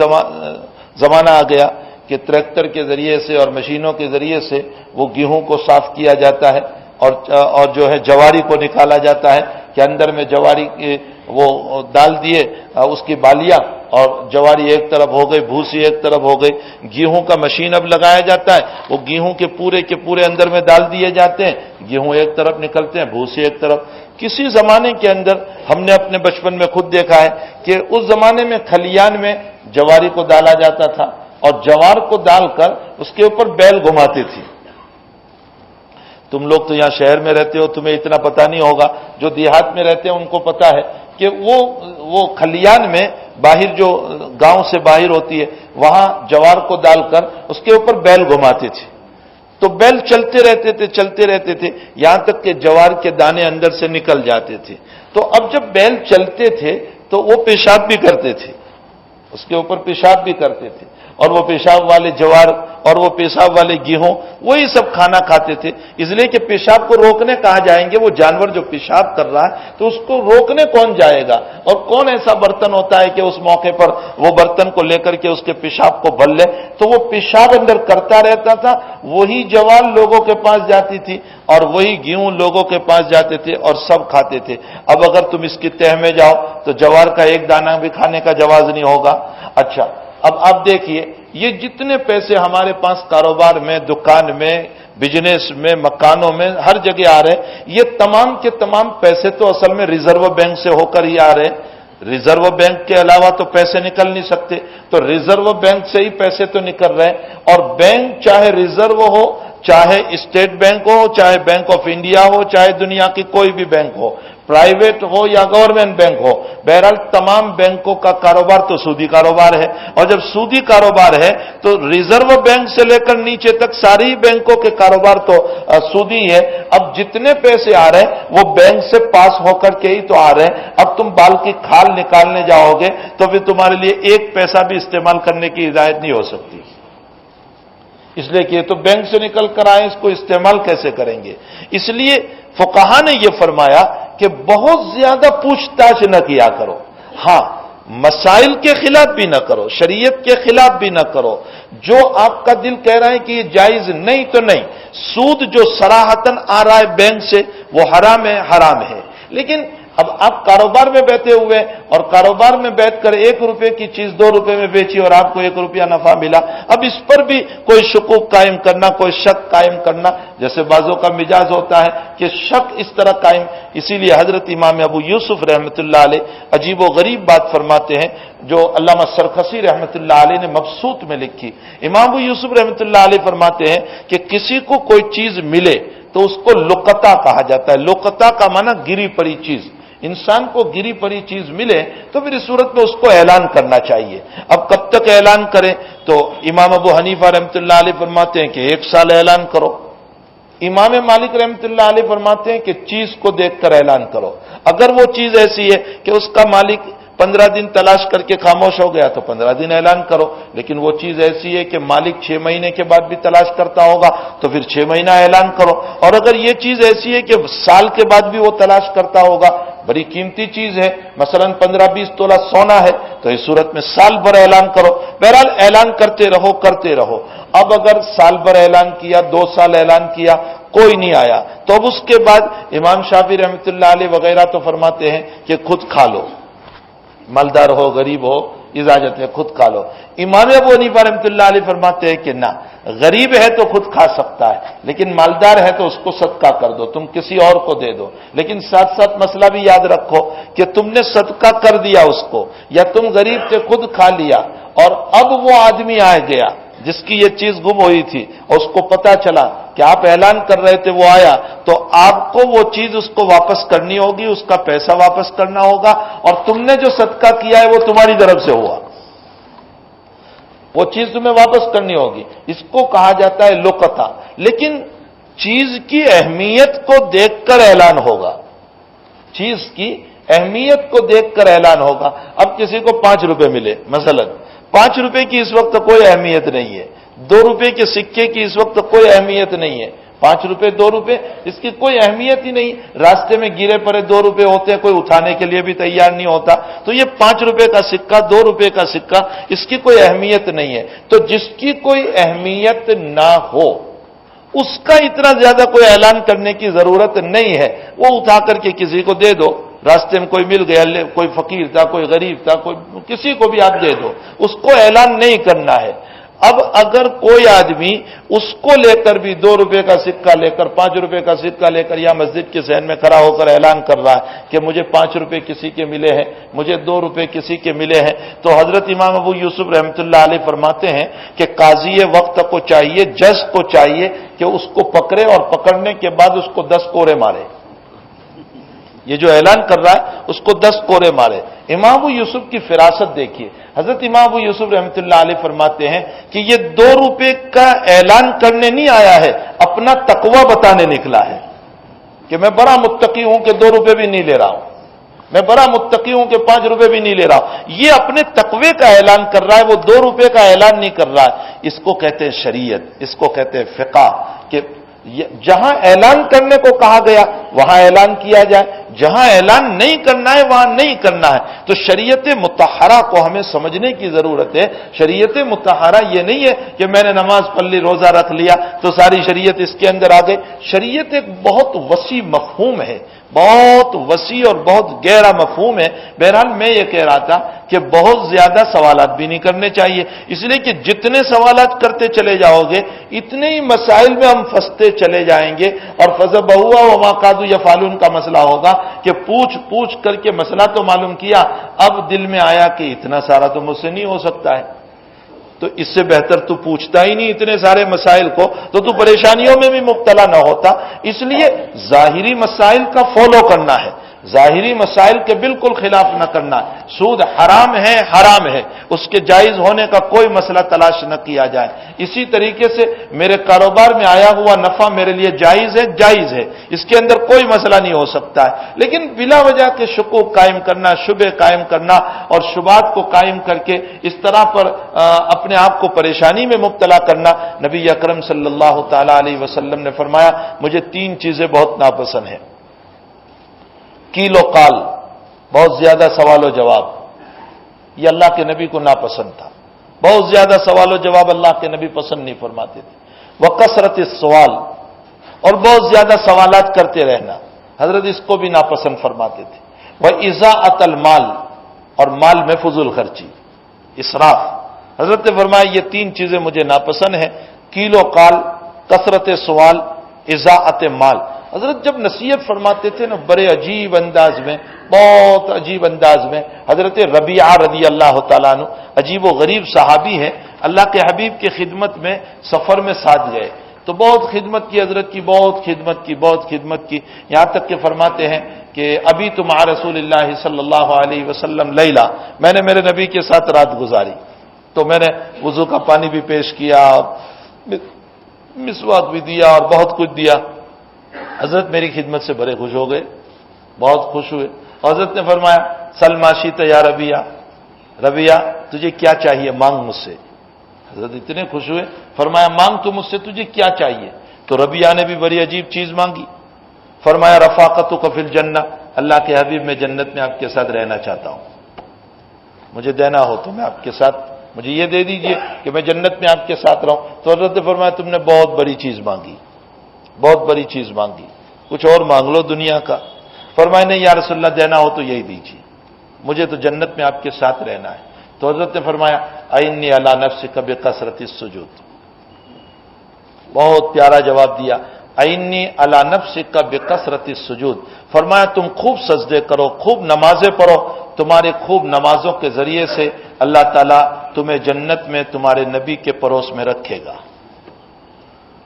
زمانہ آ گیا کہ ٹریکٹر کے ذریعے سے اور مشینوں کے ذریعے سے وہ گیہوں کو صاف کیا جاتا ہے اور جو ہے جواری کو نکالا جاتا ہے کہ اندر میں جواری وہ ڈال دیے اس کی بالیاں اور جواری ایک طرف ہو گئی، بھوسی ایک طرف ہو گئی. گیہوں کا مشین اب لگایا جاتا ہے، وہ گیہوں کے پورے اندر میں ڈال دیے جاتے ہیں. گیہوں ایک طرف نکلتے ہیں، بھوسی ایک طرف. کسی زمانے کے اندر ہم نے اپنے بچپن میں خود دیکھا ہے کہ اس زمانے میں کھلیان میں جواری کو ڈالا جاتا تھا اور جوار کو ڈال کر اس کے اوپر بیل گھماتی تھی. تم لوگ تو یہاں شہر میں رہتے ہو، تمہیں اتنا پتہ نہیں ہوگا. جو دیہات میں رہتے ہیں ان کو پتہ ہے کہ وہ کھلیان میں باہر جو گاؤں سے باہر ہوتی ہے وہاں جوار کو ڈال کر اس کے اوپر بیل گھماتی تھی. تو بیل چلتے رہتے تھے یہاں تک کہ جوار کے دانے اندر سے نکل جاتے تھے. تو اب جب بیل چلتے تھے تو وہ پیشاب بھی کرتے تھے، اس کے اوپر پیشاب بھی کرتے تھے، اور وہ پیشاب والے جوار اور وہ پیشاب والے گیہوں وہی سب کھانا کھاتے تھے. اس لیے کہ پیشاب کو روکنے کہاں جائیں گے؟ وہ جانور جو پیشاب کر رہا ہے تو اس کو روکنے کون جائے گا؟ اور کون ایسا برتن ہوتا ہے کہ اس موقع پر وہ برتن کو لے کر کے اس کے پیشاب کو بھر لے؟ تو وہ پیشاب اندر کرتا رہتا تھا. وہی جوار لوگوں کے پاس جاتی تھی اور وہی گیہوں لوگوں کے پاس جاتے تھے اور سب کھاتے تھے. اب اگر تم اس کی تہ میں جاؤ تو جوار کا ایک دانہ بھی کھانے کا جواز نہیں ہوگا. اچھا، اب آپ دیکھیے یہ جتنے پیسے ہمارے پاس کاروبار میں، دکان میں، بزنس میں، مکانوں میں ہر جگہ آ رہے، یہ تمام کے تمام پیسے تو اصل میں ریزرو بینک سے ہو کر ہی آ رہے. ریزرو بینک کے علاوہ تو پیسے نکل نہیں سکتے، تو ریزرو بینک سے ہی پیسے تو نکل رہے. اور بینک چاہے ریزرو ہو، چاہے اسٹیٹ بینک ہو، چاہے بینک آف انڈیا ہو، چاہے دنیا کی کوئی بھی بینک ہو، پرائیویٹ ہو یا گورنمنٹ بینک ہو، بہرحال تمام بینکوں کا کاروبار تو سودی کاروبار ہے. اور جب سودی کاروبار ہے تو ریزرو بینک سے لے کر نیچے تک ساری بینکوں کے کاروبار تو سودی ہے. اب جتنے پیسے آ رہے ہیں وہ بینک سے پاس ہو کر کے ہی تو آ رہے ہیں. اب تم بال کی کھال نکالنے جاؤ گے تو پھر تمہارے لیے 1 پیسہ بھی استعمال کرنے کی ہدایت نہیں ہو سکتی، اس لیے کہ یہ تو بینک سے نکل کر آئے، اس کو استعمال کیسے کریں گے؟ اس لیے فقہا نے یہ فرمایا کہ بہت زیادہ پوچھ تاچھ نہ کیا کرو. ہاں، مسائل کے خلاف بھی نہ کرو، شریعت کے خلاف بھی نہ کرو. جو آپ کا دل کہہ رہا ہے کہ یہ جائز نہیں تو نہیں. سود جو صراحتاً آ رہا ہے بینک سے وہ حرام ہے. لیکن اب آپ کاروبار میں بیٹھے ہوئے اور کاروبار میں بیٹھ کر 1 روپے کی چیز 2 روپے میں بیچی اور آپ کو 1 روپیہ نفع ملا. اب اس پر بھی کوئی شکوک قائم کرنا، کوئی شک قائم کرنا، جیسے بعضوں کا مزاج ہوتا ہے کہ شک اس طرح قائم. اسی لیے حضرت امام ابو یوسف رحمۃ اللہ علیہ عجیب و غریب بات فرماتے ہیں جو علامہ سرخسی رحمۃ اللہ علیہ نے مبسوط میں لکھی. امام ابو یوسف رحمۃ اللہ علیہ فرماتے ہیں کہ کسی کو کوئی چیز ملے تو اس کو لقطہ کہا جاتا ہے. لقطہ کا معنی گری پڑی چیز. انسان کو گری پڑی چیز ملے تو پھر اس صورت میں اس کو اعلان کرنا چاہیے. اب کب تک اعلان کریں؟ تو امام ابو حنیفہ رحمۃ اللہ علیہ فرماتے ہیں کہ 1 سال اعلان کرو. امام مالک رحمۃ اللہ علیہ فرماتے ہیں کہ چیز کو دیکھ کر اعلان کرو. اگر وہ چیز ایسی ہے کہ اس کا مالک 15 دن تلاش کر کے خاموش ہو گیا تو 15 دن اعلان کرو، لیکن وہ چیز ایسی ہے کہ مالک 6 مہینے کے بعد بھی تلاش کرتا ہوگا تو پھر 6 مہینہ اعلان کرو، اور اگر یہ چیز ایسی ہے کہ سال کے بعد بھی وہ تلاش کرتا ہوگا، بڑی قیمتی چیز ہے، مثلا 15-20 تولہ سونا ہے، تو اس صورت میں سال بھر اعلان کرو۔ بہرحال اعلان کرتے رہو۔ اب اگر سال بھر اعلان کیا، 2 سال اعلان کیا، کوئی نہیں آیا، تو اب اس کے بعد امام شافعی رحمۃ اللہ علیہ وغیرہ تو فرماتے ہیں کہ خود کھا لو، مالدار ہو غریب ہو اجازت ہے، خود کھا لو۔ امام ابو حنیفہ رحمۃ اللہ علیہ فرماتے ہیں کہ نہ، غریب ہے تو خود کھا سکتا ہے، لیکن مالدار ہے تو اس کو صدقہ کر دو، تم کسی اور کو دے دو۔ لیکن ساتھ ساتھ مسئلہ بھی یاد رکھو کہ تم نے صدقہ کر دیا اس کو، یا تم غریب تھے خود کھا لیا، اور اب وہ آدمی آ گیا جس کی یہ چیز گم ہوئی تھی اور اس کو پتا چلا کہ آپ اعلان کر رہے تھے، وہ آیا، تو آپ کو وہ چیز اس کو واپس کرنی ہوگی، اس کا پیسہ واپس کرنا ہوگا، اور تم نے جو صدقہ کیا ہے وہ تمہاری طرف سے ہوا، وہ چیز تمہیں واپس کرنی ہوگی۔ اس کو کہا جاتا ہے لقطہ، لیکن چیز کی اہمیت کو دیکھ کر اعلان ہوگا، چیز کی اہمیت کو دیکھ کر اعلان ہوگا۔ اب کسی کو 5 روپے ملے، مثلا 5 روپے کی اس وقت کوئی اہمیت نہیں ہے، 2 روپے کے سکے کی اس وقت کوئی اہمیت نہیں ہے، 5 روپے 2 روپے اس کی کوئی اہمیت ہی نہیں، راستے میں گرے پڑے 2 روپے ہوتے ہیں، کوئی اٹھانے کے لیے بھی تیار نہیں ہوتا، تو یہ 5 روپے کا سکہ 2 روپے کا سکہ اس کی کوئی اہمیت نہیں ہے۔ تو جس کی کوئی اہمیت نہ ہو اس کا اتنا زیادہ کوئی اعلان کرنے کی ضرورت نہیں ہے، وہ اٹھا کر کے کسی کو دے دو، راستے میں کوئی مل گیا، کوئی فقیر تھا، کوئی غریب تھا، کوئی کسی کو بھی آپ دے دو، اس کو اعلان نہیں کرنا ہے۔ اب اگر کوئی آدمی اس کو لے کر بھی 2 روپے کا سکہ لے کر، 5 روپے کا سکہ لے کر یا مسجد کے صحن میں کھڑا ہو کر اعلان کر رہا ہے کہ مجھے 5 روپے کسی کے ملے ہیں، مجھے 2 روپے کسی کے ملے ہیں، تو حضرت امام ابو یوسف رحمۃ اللہ علیہ فرماتے ہیں کہ قاضی وقت کو چاہیے، جج کو چاہیے کہ اس کو پکڑے اور پکڑنے کے بعد اس کو 10 کورے مارے، یہ جو اعلان کر رہا ہے اس کو 10 کورے مارے۔ امام ابو یوسف کی فراست دیکھیے، حضرت امام ابو یوسف رحمۃ اللہ علیہ فرماتے ہیں کہ یہ 2 روپے کا اعلان کرنے نہیں آیا ہے، اپنا تقوی بتانے نکلا ہے کہ میں بڑا متقی ہوں کہ 2 روپے بھی نہیں لے رہا ہوں، میں بڑا متقی ہوں کہ 5 روپے بھی نہیں لے رہا ہوں۔ یہ اپنے تقوی کا اعلان کر رہا ہے، وہ 2 روپے کا اعلان نہیں کر رہا ہے۔ اس کو کہتے ہیں شریعت، اس کو کہتے ہیں فقہ، کہ جہاں اعلان کرنے کو کہا گیا وہاں اعلان کیا جائے، جہاں اعلان نہیں کرنا ہے وہاں نہیں کرنا ہے۔ تو شریعت مطہرہ کو ہمیں سمجھنے کی ضرورت ہے۔ شریعت مطہرہ یہ نہیں ہے کہ میں نے نماز پڑھ لی، روزہ رکھ لیا تو ساری شریعت اس کے اندر آ گئی۔ شریعت ایک بہت وسیع مفہوم ہے، بہت وسیع اور بہت گہرا مفہوم ہے۔ بہرحال میں یہ کہہ رہا تھا کہ بہت زیادہ سوالات بھی نہیں کرنے چاہیے، اس لیے کہ جتنے سوالات کرتے چلے جاؤ گے اتنے ہی مسائل میں ہم پھنستے چلے جائیں گے، اور فَذَبَحُوهَا وَمَا كَادُوا يَفْعَلُونَ کا مسئلہ ہوگا کہ پوچھ کر کے مسئلہ تو معلوم کیا، اب دل میں آیا کہ اتنا سارا تو مجھ سے نہیں ہو سکتا ہے، تو اس سے بہتر تو پوچھتا ہی نہیں اتنے سارے مسائل کو، تو پریشانیوں میں بھی مبتلا نہ ہوتا۔ اس لیے ظاہری مسائل کا فالو کرنا ہے، ظاہری مسائل کے بالکل خلاف نہ کرنا ہے۔ سود حرام ہے، اس کے جائز ہونے کا کوئی مسئلہ تلاش نہ کیا جائے۔ اسی طریقے سے میرے کاروبار میں آیا ہوا نفع میرے لیے جائز ہے، اس کے اندر کوئی مسئلہ نہیں ہو سکتا ہے، لیکن بلا وجہ کے شکوک قائم کرنا، شبہ قائم کرنا اور شبہات کو قائم کر کے اس طرح پر اپنے آپ کو پریشانی میں مبتلا کرنا، نبی اکرم صلی اللہ تعالی علیہ وسلم نے فرمایا مجھے 3 چیزیں بہت ناپسند ہیں۔ کیل و قال، بہت زیادہ سوال و جواب، یہ اللہ کے نبی کو ناپسند تھا، بہت زیادہ سوال و جواب اللہ کے نبی پسند نہیں فرماتے تھے۔ وکثرت السوال، اور بہت زیادہ سوالات کرتے رہنا، حضرت اس کو بھی ناپسند فرماتے تھے۔ وَإِضَاعَةَ الْمَالِ، اور مال میں فضول خرچی، اسراف۔ حضرت نے فرمایا یہ 3 چیزیں مجھے ناپسند ہیں، کیل و قال، کثرت سوال، اضاعت مال۔ حضرت جب نصیحت فرماتے تھے نا بڑے عجیب انداز میں، بہت عجیب انداز میں، حضرت ربیعہ رضی اللہ تعالیٰ عنہ عجیب و غریب صحابی ہیں، اللہ کے حبیب کی خدمت میں سفر میں ساتھ گئے تو بہت خدمت کی حضرت کی، بہت خدمت کی، یہاں تک کہ فرماتے ہیں کہ ابھی تو مع رسول اللہ صلی اللہ علیہ وسلم لیلا، میں نے میرے نبی کے ساتھ رات گزاری، تو میں نے وضو کا پانی بھی پیش کیا، مسواک بھی دیا اور بہت کچھ دیا۔ حضرت میری خدمت سے بڑے خوش ہو گئے، بہت خوش ہوئے، حضرت نے فرمایا سلما شیت یا ربیہ، ربیہ تجھے کیا چاہیے مانگ مجھ سے۔ حضرت اتنے خوش ہوئے، فرمایا مانگ تو مجھ سے، تجھے کیا چاہیے؟ تو ربیہ نے بھی بڑی عجیب چیز مانگی، فرمایا رفاقتک فی الجنہ، اللہ کے حبیب میں جنت میں آپ کے ساتھ رہنا چاہتا ہوں، مجھے دینا ہو تو میں آپ کے ساتھ، مجھے یہ دے دیجئے کہ میں جنت میں آپ کے ساتھ رہوں۔ تو حضرت نے فرمایا تم نے بہت بڑی چیز مانگی، بہت بڑی چیز مانگی، کچھ اور مانگ لو دنیا کا۔ فرمایا نہیں یا رسول اللہ دینا ہو تو یہی دیجیے، مجھے تو جنت میں آپ کے ساتھ رہنا ہے۔ تو حضرت نے فرمایا ائنی علی نفسک بکثرۃ السجود، بہت پیارا جواب دیا، ائنی علی نفسک بکثرۃ السجود، فرمایا تم خوب سجدے کرو، خوب نمازیں پڑھو، تمہارے خوب نمازوں کے ذریعے سے اللہ تعالیٰ تمہیں جنت میں تمہارے نبی کے پڑوس میں رکھے گا۔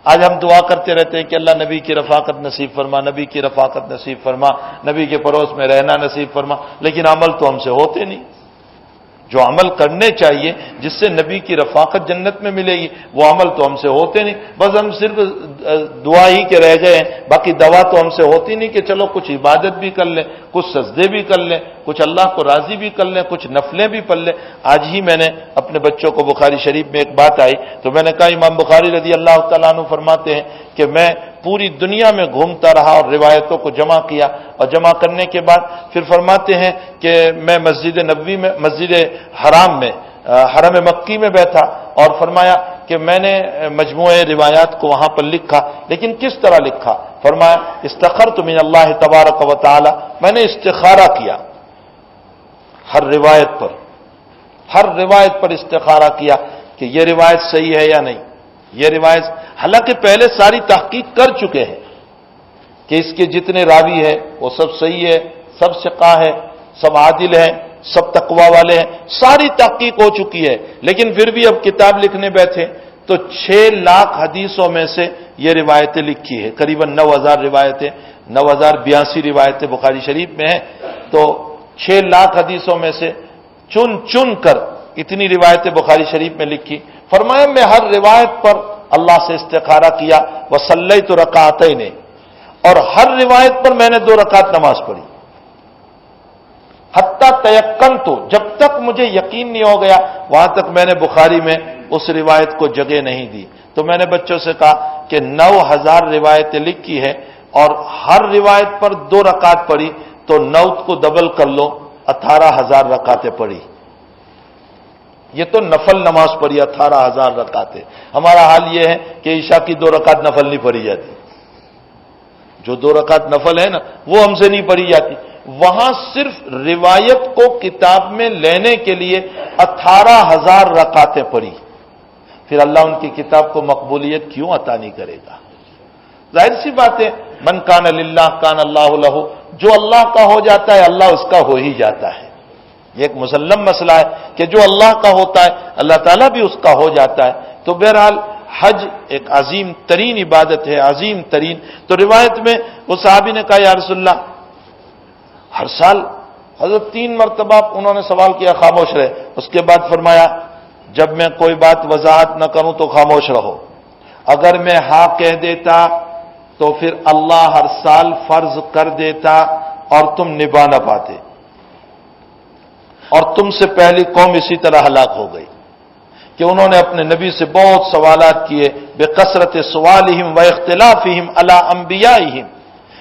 آج ہم دعا کرتے رہتے ہیں کہ اللہ نبی کی رفاقت نصیب فرما، نبی کی رفاقت نصیب فرما، نبی کے پڑوس میں رہنا نصیب فرما، لیکن عمل تو ہم سے ہوتے نہیں۔ جو عمل کرنے چاہیے جس سے نبی کی رفاقت جنت میں ملے گی، وہ عمل تو ہم سے ہوتے نہیں، بس ہم صرف دعا ہی کے رہ گئے ہیں، باقی دوا تو ہم سے ہوتی نہیں کہ چلو کچھ عبادت بھی کر لیں، کچھ سجدے بھی کر لیں، کچھ اللہ کو راضی بھی کر لیں، کچھ نفلیں بھی پڑھ لیں۔ آج ہی میں نے اپنے بچوں کو بخاری شریف میں ایک بات آئی تو میں نے کہا امام بخاری رضی اللہ تعالیٰ عنہ فرماتے ہیں کہ میں پوری دنیا میں گھومتا رہا اور روایتوں کو جمع کیا، اور جمع کرنے کے بعد پھر فرماتے ہیں کہ میں مسجد نبوی میں، مسجد حرام میں، حرم مکی میں بیٹھا، اور فرمایا کہ میں نے مجموعہ روایات کو وہاں پر لکھا، لیکن کس طرح لکھا؟ فرمایا استخرت من اللہ تبارک و تعالی، میں نے استخارہ کیا ہر روایت پر استخارہ کیا کہ یہ روایت صحیح ہے یا نہیں، یہ روایت، حالانکہ پہلے ساری تحقیق کر چکے ہیں کہ اس کے جتنے راوی ہیں وہ سب صحیح ہے، سب ثقہ ہے، سب عادل ہیں، سب تقوی والے ہیں، ساری تحقیق ہو چکی ہے، لیکن پھر بھی اب کتاب لکھنے بیٹھے تو 6 لاکھ حدیثوں میں سے یہ روایتیں لکھی ہے، قریباً 9000 روایتیں، 9082 روایتیں بخاری شریف میں ہیں، تو 6 لاکھ حدیثوں میں سے چن کر اتنی روایتیں بخاری شریف میں لکھی۔ فرمایا میں ہر روایت پر اللہ سے استخارہ کیا، وصلیت رکعتین، اور ہر روایت پر میں نے 2 رکعت نماز پڑھی، حتی تیقنت، جب تک مجھے یقین نہیں ہو گیا وہاں تک میں نے بخاری میں اس روایت کو جگہ نہیں دی۔ تو میں نے بچوں سے کہا کہ 9000 روایتیں لکھی ہے اور ہر روایت پر 2 رکعت پڑھی، تو 9 کو ڈبل کر لو، 18000 رکعتیں پڑھی۔ یہ تو نفل نماز پڑھی 18000 رکعتیں۔ ہمارا حال یہ ہے کہ عشاء کی 2 رکعت نفل نہیں پڑھی جاتی، جو 2 رکعت نفل ہے نا وہ ہم سے نہیں پڑھی جاتی، وہاں صرف روایت کو کتاب میں لینے کے لیے 18000 رکعتیں پڑھی، پھر اللہ ان کی کتاب کو مقبولیت کیوں عطا نہیں کرے گا؟ ظاہر سی بات ہے، من کان للہ کان اللہ لہ، جو اللہ کا ہو جاتا ہے اللہ اس کا ہو ہی جاتا ہے، یہ ایک مسلم مسئلہ ہے کہ جو اللہ کا ہوتا ہے اللہ تعالیٰ بھی اس کا ہو جاتا ہے۔ تو بہرحال حج ایک عظیم ترین عبادت ہے، عظیم ترین۔ تو روایت میں وہ صحابی نے کہا یا رسول اللہ ہر سال، حضرت 3 مرتبہ انہوں نے سوال کیا، خاموش رہے، اس کے بعد فرمایا جب میں کوئی بات وضاحت نہ کروں تو خاموش رہو، اگر میں ہاں کہہ دیتا تو پھر اللہ ہر سال فرض کر دیتا اور تم نبھا نہ پاتے، اور تم سے پہلی قوم اسی طرح ہلاک ہو گئی کہ انہوں نے اپنے نبی سے بہت سوالات کیے، بکثرت سوالہم و اختلافہم علی انبیائہم،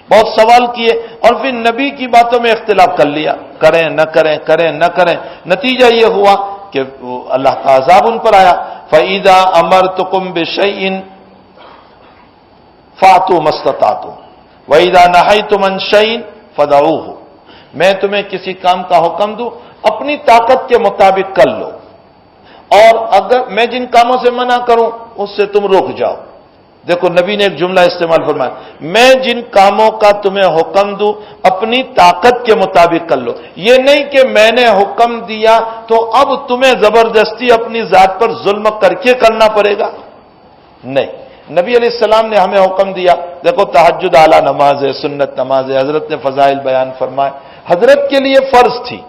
بہت سوال کیے اور پھر نبی کی باتوں میں اختلاف کر لیا، کریں نہ کریں، کریں نہ کریں، نتیجہ یہ ہوا کہ اللہ کا عذاب ان پر آیا۔ فَإِذَا أَمَرْتُكُمْ بِشَيْءٍ فَأْتُوا مَا اسْتَطَعْتُمْ وَإِذَا نَهَيْتُمْ عَنْ شَيْءٍ فَدَعُوهُ، میں تمہیں کسی کام کا حکم دوں اپنی طاقت کے مطابق کر لو، اور اگر میں جن کاموں سے منع کروں اس سے تم رک جاؤ۔ دیکھو نبی نے ایک جملہ استعمال فرمایا، میں جن کاموں کا تمہیں حکم دوں اپنی طاقت کے مطابق کر لو، یہ نہیں کہ میں نے حکم دیا تو اب تمہیں زبردستی اپنی ذات پر ظلم کر کے کرنا پڑے گا، نہیں۔ نبی علیہ السلام نے ہمیں حکم دیا، دیکھو تہجد اعلیٰ نماز ہے، سنت نماز ہے، حضرت نے فضائل بیان فرمائے، حضرت کے لیے فرض تھی،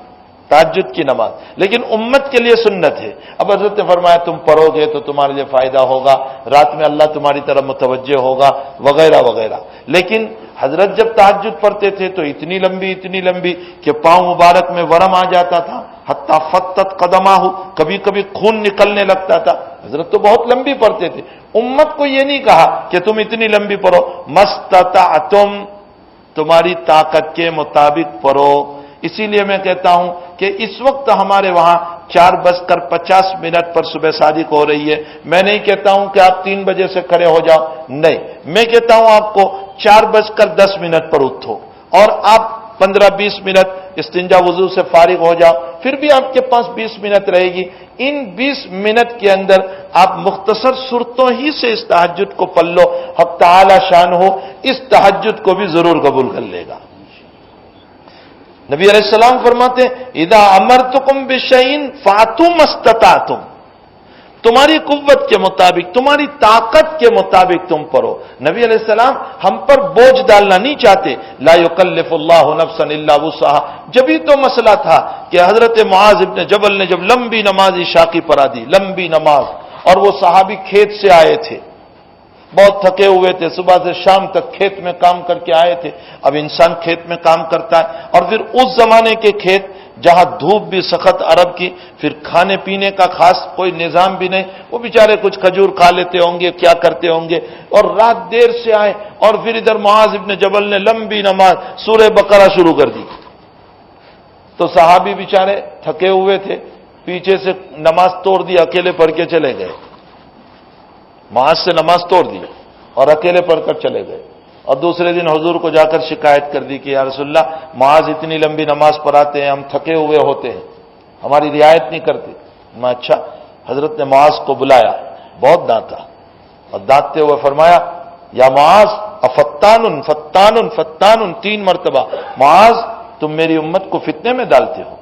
تہجد کی نماز، لیکن امت کے لیے سنت ہے۔ اب حضرت نے فرمایا تم پڑھو گے تو تمہارے لیے فائدہ ہوگا، رات میں اللہ تمہاری طرف متوجہ ہوگا وغیرہ وغیرہ۔ لیکن حضرت جب تہجد پڑھتے تھے تو اتنی لمبی کہ پاؤں مبارک میں ورم آ جاتا تھا، حتی فتت قدمہ، کبھی کبھی خون نکلنے لگتا تھا۔ حضرت تو بہت لمبی پڑھتے تھے۔ امت کو یہ نہیں کہا کہ تم اتنی لمبی پڑھو، مستطعتم، تمہاری طاقت کے مطابق پڑھو۔ اسی لیے میں کہتا ہوں کہ اس وقت ہمارے وہاں 4:50 پر صبح صادق ہو رہی ہے۔ میں نہیں کہتا ہوں کہ آپ 3 بجے سے کھڑے ہو جاؤ، نہیں، میں کہتا ہوں آپ کو 4:10 پر اٹھو اور آپ 15-20 منٹ استنجا وضو سے فارغ ہو جاؤ، پھر بھی آپ کے پاس 20 منٹ رہے گی۔ ان 20 منٹ کے اندر آپ مختصر صورتوں ہی سے اس تہجد کو پڑھ لو، حق تعالی شان ہو اس تہجد کو بھی ضرور قبول کر لے گا۔ نبی علیہ السلام فرماتے ہیں اذا امرتکم بشیء فاتوا ما استطعتم، تمہاری قوت کے مطابق، تمہاری طاقت کے مطابق تم پڑھو۔ نبی علیہ السلام ہم پر بوجھ ڈالنا نہیں چاہتے، لا یکلف اللہ نفسا الا وسعها۔ جبھی تو مسئلہ تھا کہ حضرت معاذ ابن جبل نے جب لمبی نماز عشاء کی پڑھا دی، لمبی نماز، اور وہ صحابی کھیت سے آئے تھے، بہت تھکے ہوئے تھے، صبح سے شام تک کھیت میں کام کر کے آئے تھے۔ اب انسان کھیت میں کام کرتا ہے، اور پھر اس زمانے کے کھیت جہاں دھوپ بھی سخت عرب کی، پھر کھانے پینے کا خاص کوئی نظام بھی نہیں، وہ بیچارے کچھ کھجور کھا لیتے ہوں گے، کیا کرتے ہوں گے، اور رات دیر سے آئے، اور پھر ادھر معاذ ابن جبل نے لمبی نماز سورہ بقرہ شروع کر دی۔ تو صحابی بیچارے تھکے ہوئے تھے، پیچھے سے نماز توڑ دی، اکیلے پڑھ کے چلے گئے، معاذ سے نماز توڑ دی اور اکیلے پڑھ کر چلے گئے، اور دوسرے دن حضور کو جا کر شکایت کر دی کہ یا رسول اللہ معاذ اتنی لمبی نماز پڑھاتے ہیں، ہم تھکے ہوئے ہوتے ہیں، ہماری رعایت نہیں کرتے۔ میں اچھا، حضرت نے معاذ کو بلایا، بہت ڈانٹا، اور ڈانٹتے ہوئے فرمایا یا معاذ افتان فتان فتان، 3 مرتبہ، معاذ تم میری امت کو فتنے میں ڈالتے ہو۔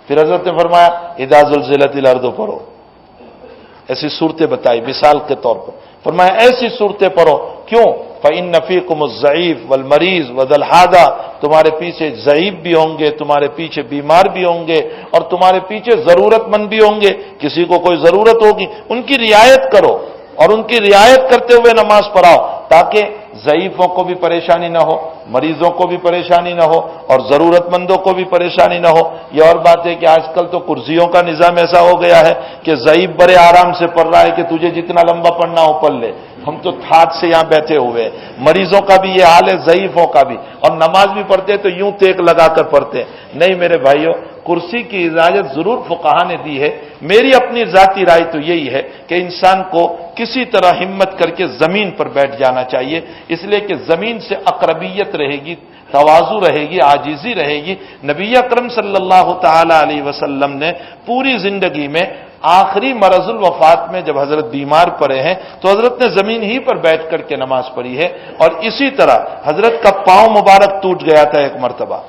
پھر حضرت نے فرمایا اذا زلزلت الارض پڑھو، ایسی صورتیں بتائی مثال کے طور پر، فرمایا ایسی صورتیں پڑھو، کیوں؟ فإن فيكم الضعيف والمريض وذا الحاجة، تمہارے پیچھے ضعیف بھی ہوں گے، تمہارے پیچھے بیمار بھی ہوں گے، اور تمہارے پیچھے ضرورت مند بھی ہوں گے، کسی کو کوئی ضرورت ہوگی، ان کی رعایت کرو، اور ان کی رعایت کرتے ہوئے نماز پڑھاؤ، تاکہ ضعیفوں کو بھی پریشانی نہ ہو، مریضوں کو بھی پریشانی نہ ہو، اور ضرورت مندوں کو بھی پریشانی نہ ہو۔ یہ اور بات ہے کہ آج کل تو کرسیوں کا نظام ایسا ہو گیا ہے کہ ضعیف بڑے آرام سے پڑھ رہا ہے کہ تجھے جتنا لمبا پڑھنا ہو پڑھ لے، ہم تو تھاٹ سے یہاں بیٹھے ہوئے ہیں۔ مریضوں کا بھی یہ حال ہے، ضعیفوں کا بھی، اور نماز بھی پڑھتے تو یوں ٹیک لگا کر پڑھتے ہیں۔ نہیں میرے بھائیوں، کرسی کی اجازت ضرور فقہا نے دی ہے، میری اپنی ذاتی رائے تو یہی ہے کہ انسان کو کسی طرح ہمت کر کے زمین پر بیٹھ جانا چاہیے، اس لیے کہ زمین سے اقربیت رہے گی، تواضع رہے گی، عاجزی رہے گی۔ نبی اکرم صلی اللہ تعالی علیہ وسلم نے پوری زندگی میں آخری مرض الوفات میں جب حضرت بیمار پڑے ہیں تو حضرت نے زمین ہی پر بیٹھ کر کے نماز پڑھی ہے، اور اسی طرح حضرت کا پاؤں مبارک ٹوٹ گیا تھا ایک مرتبہ،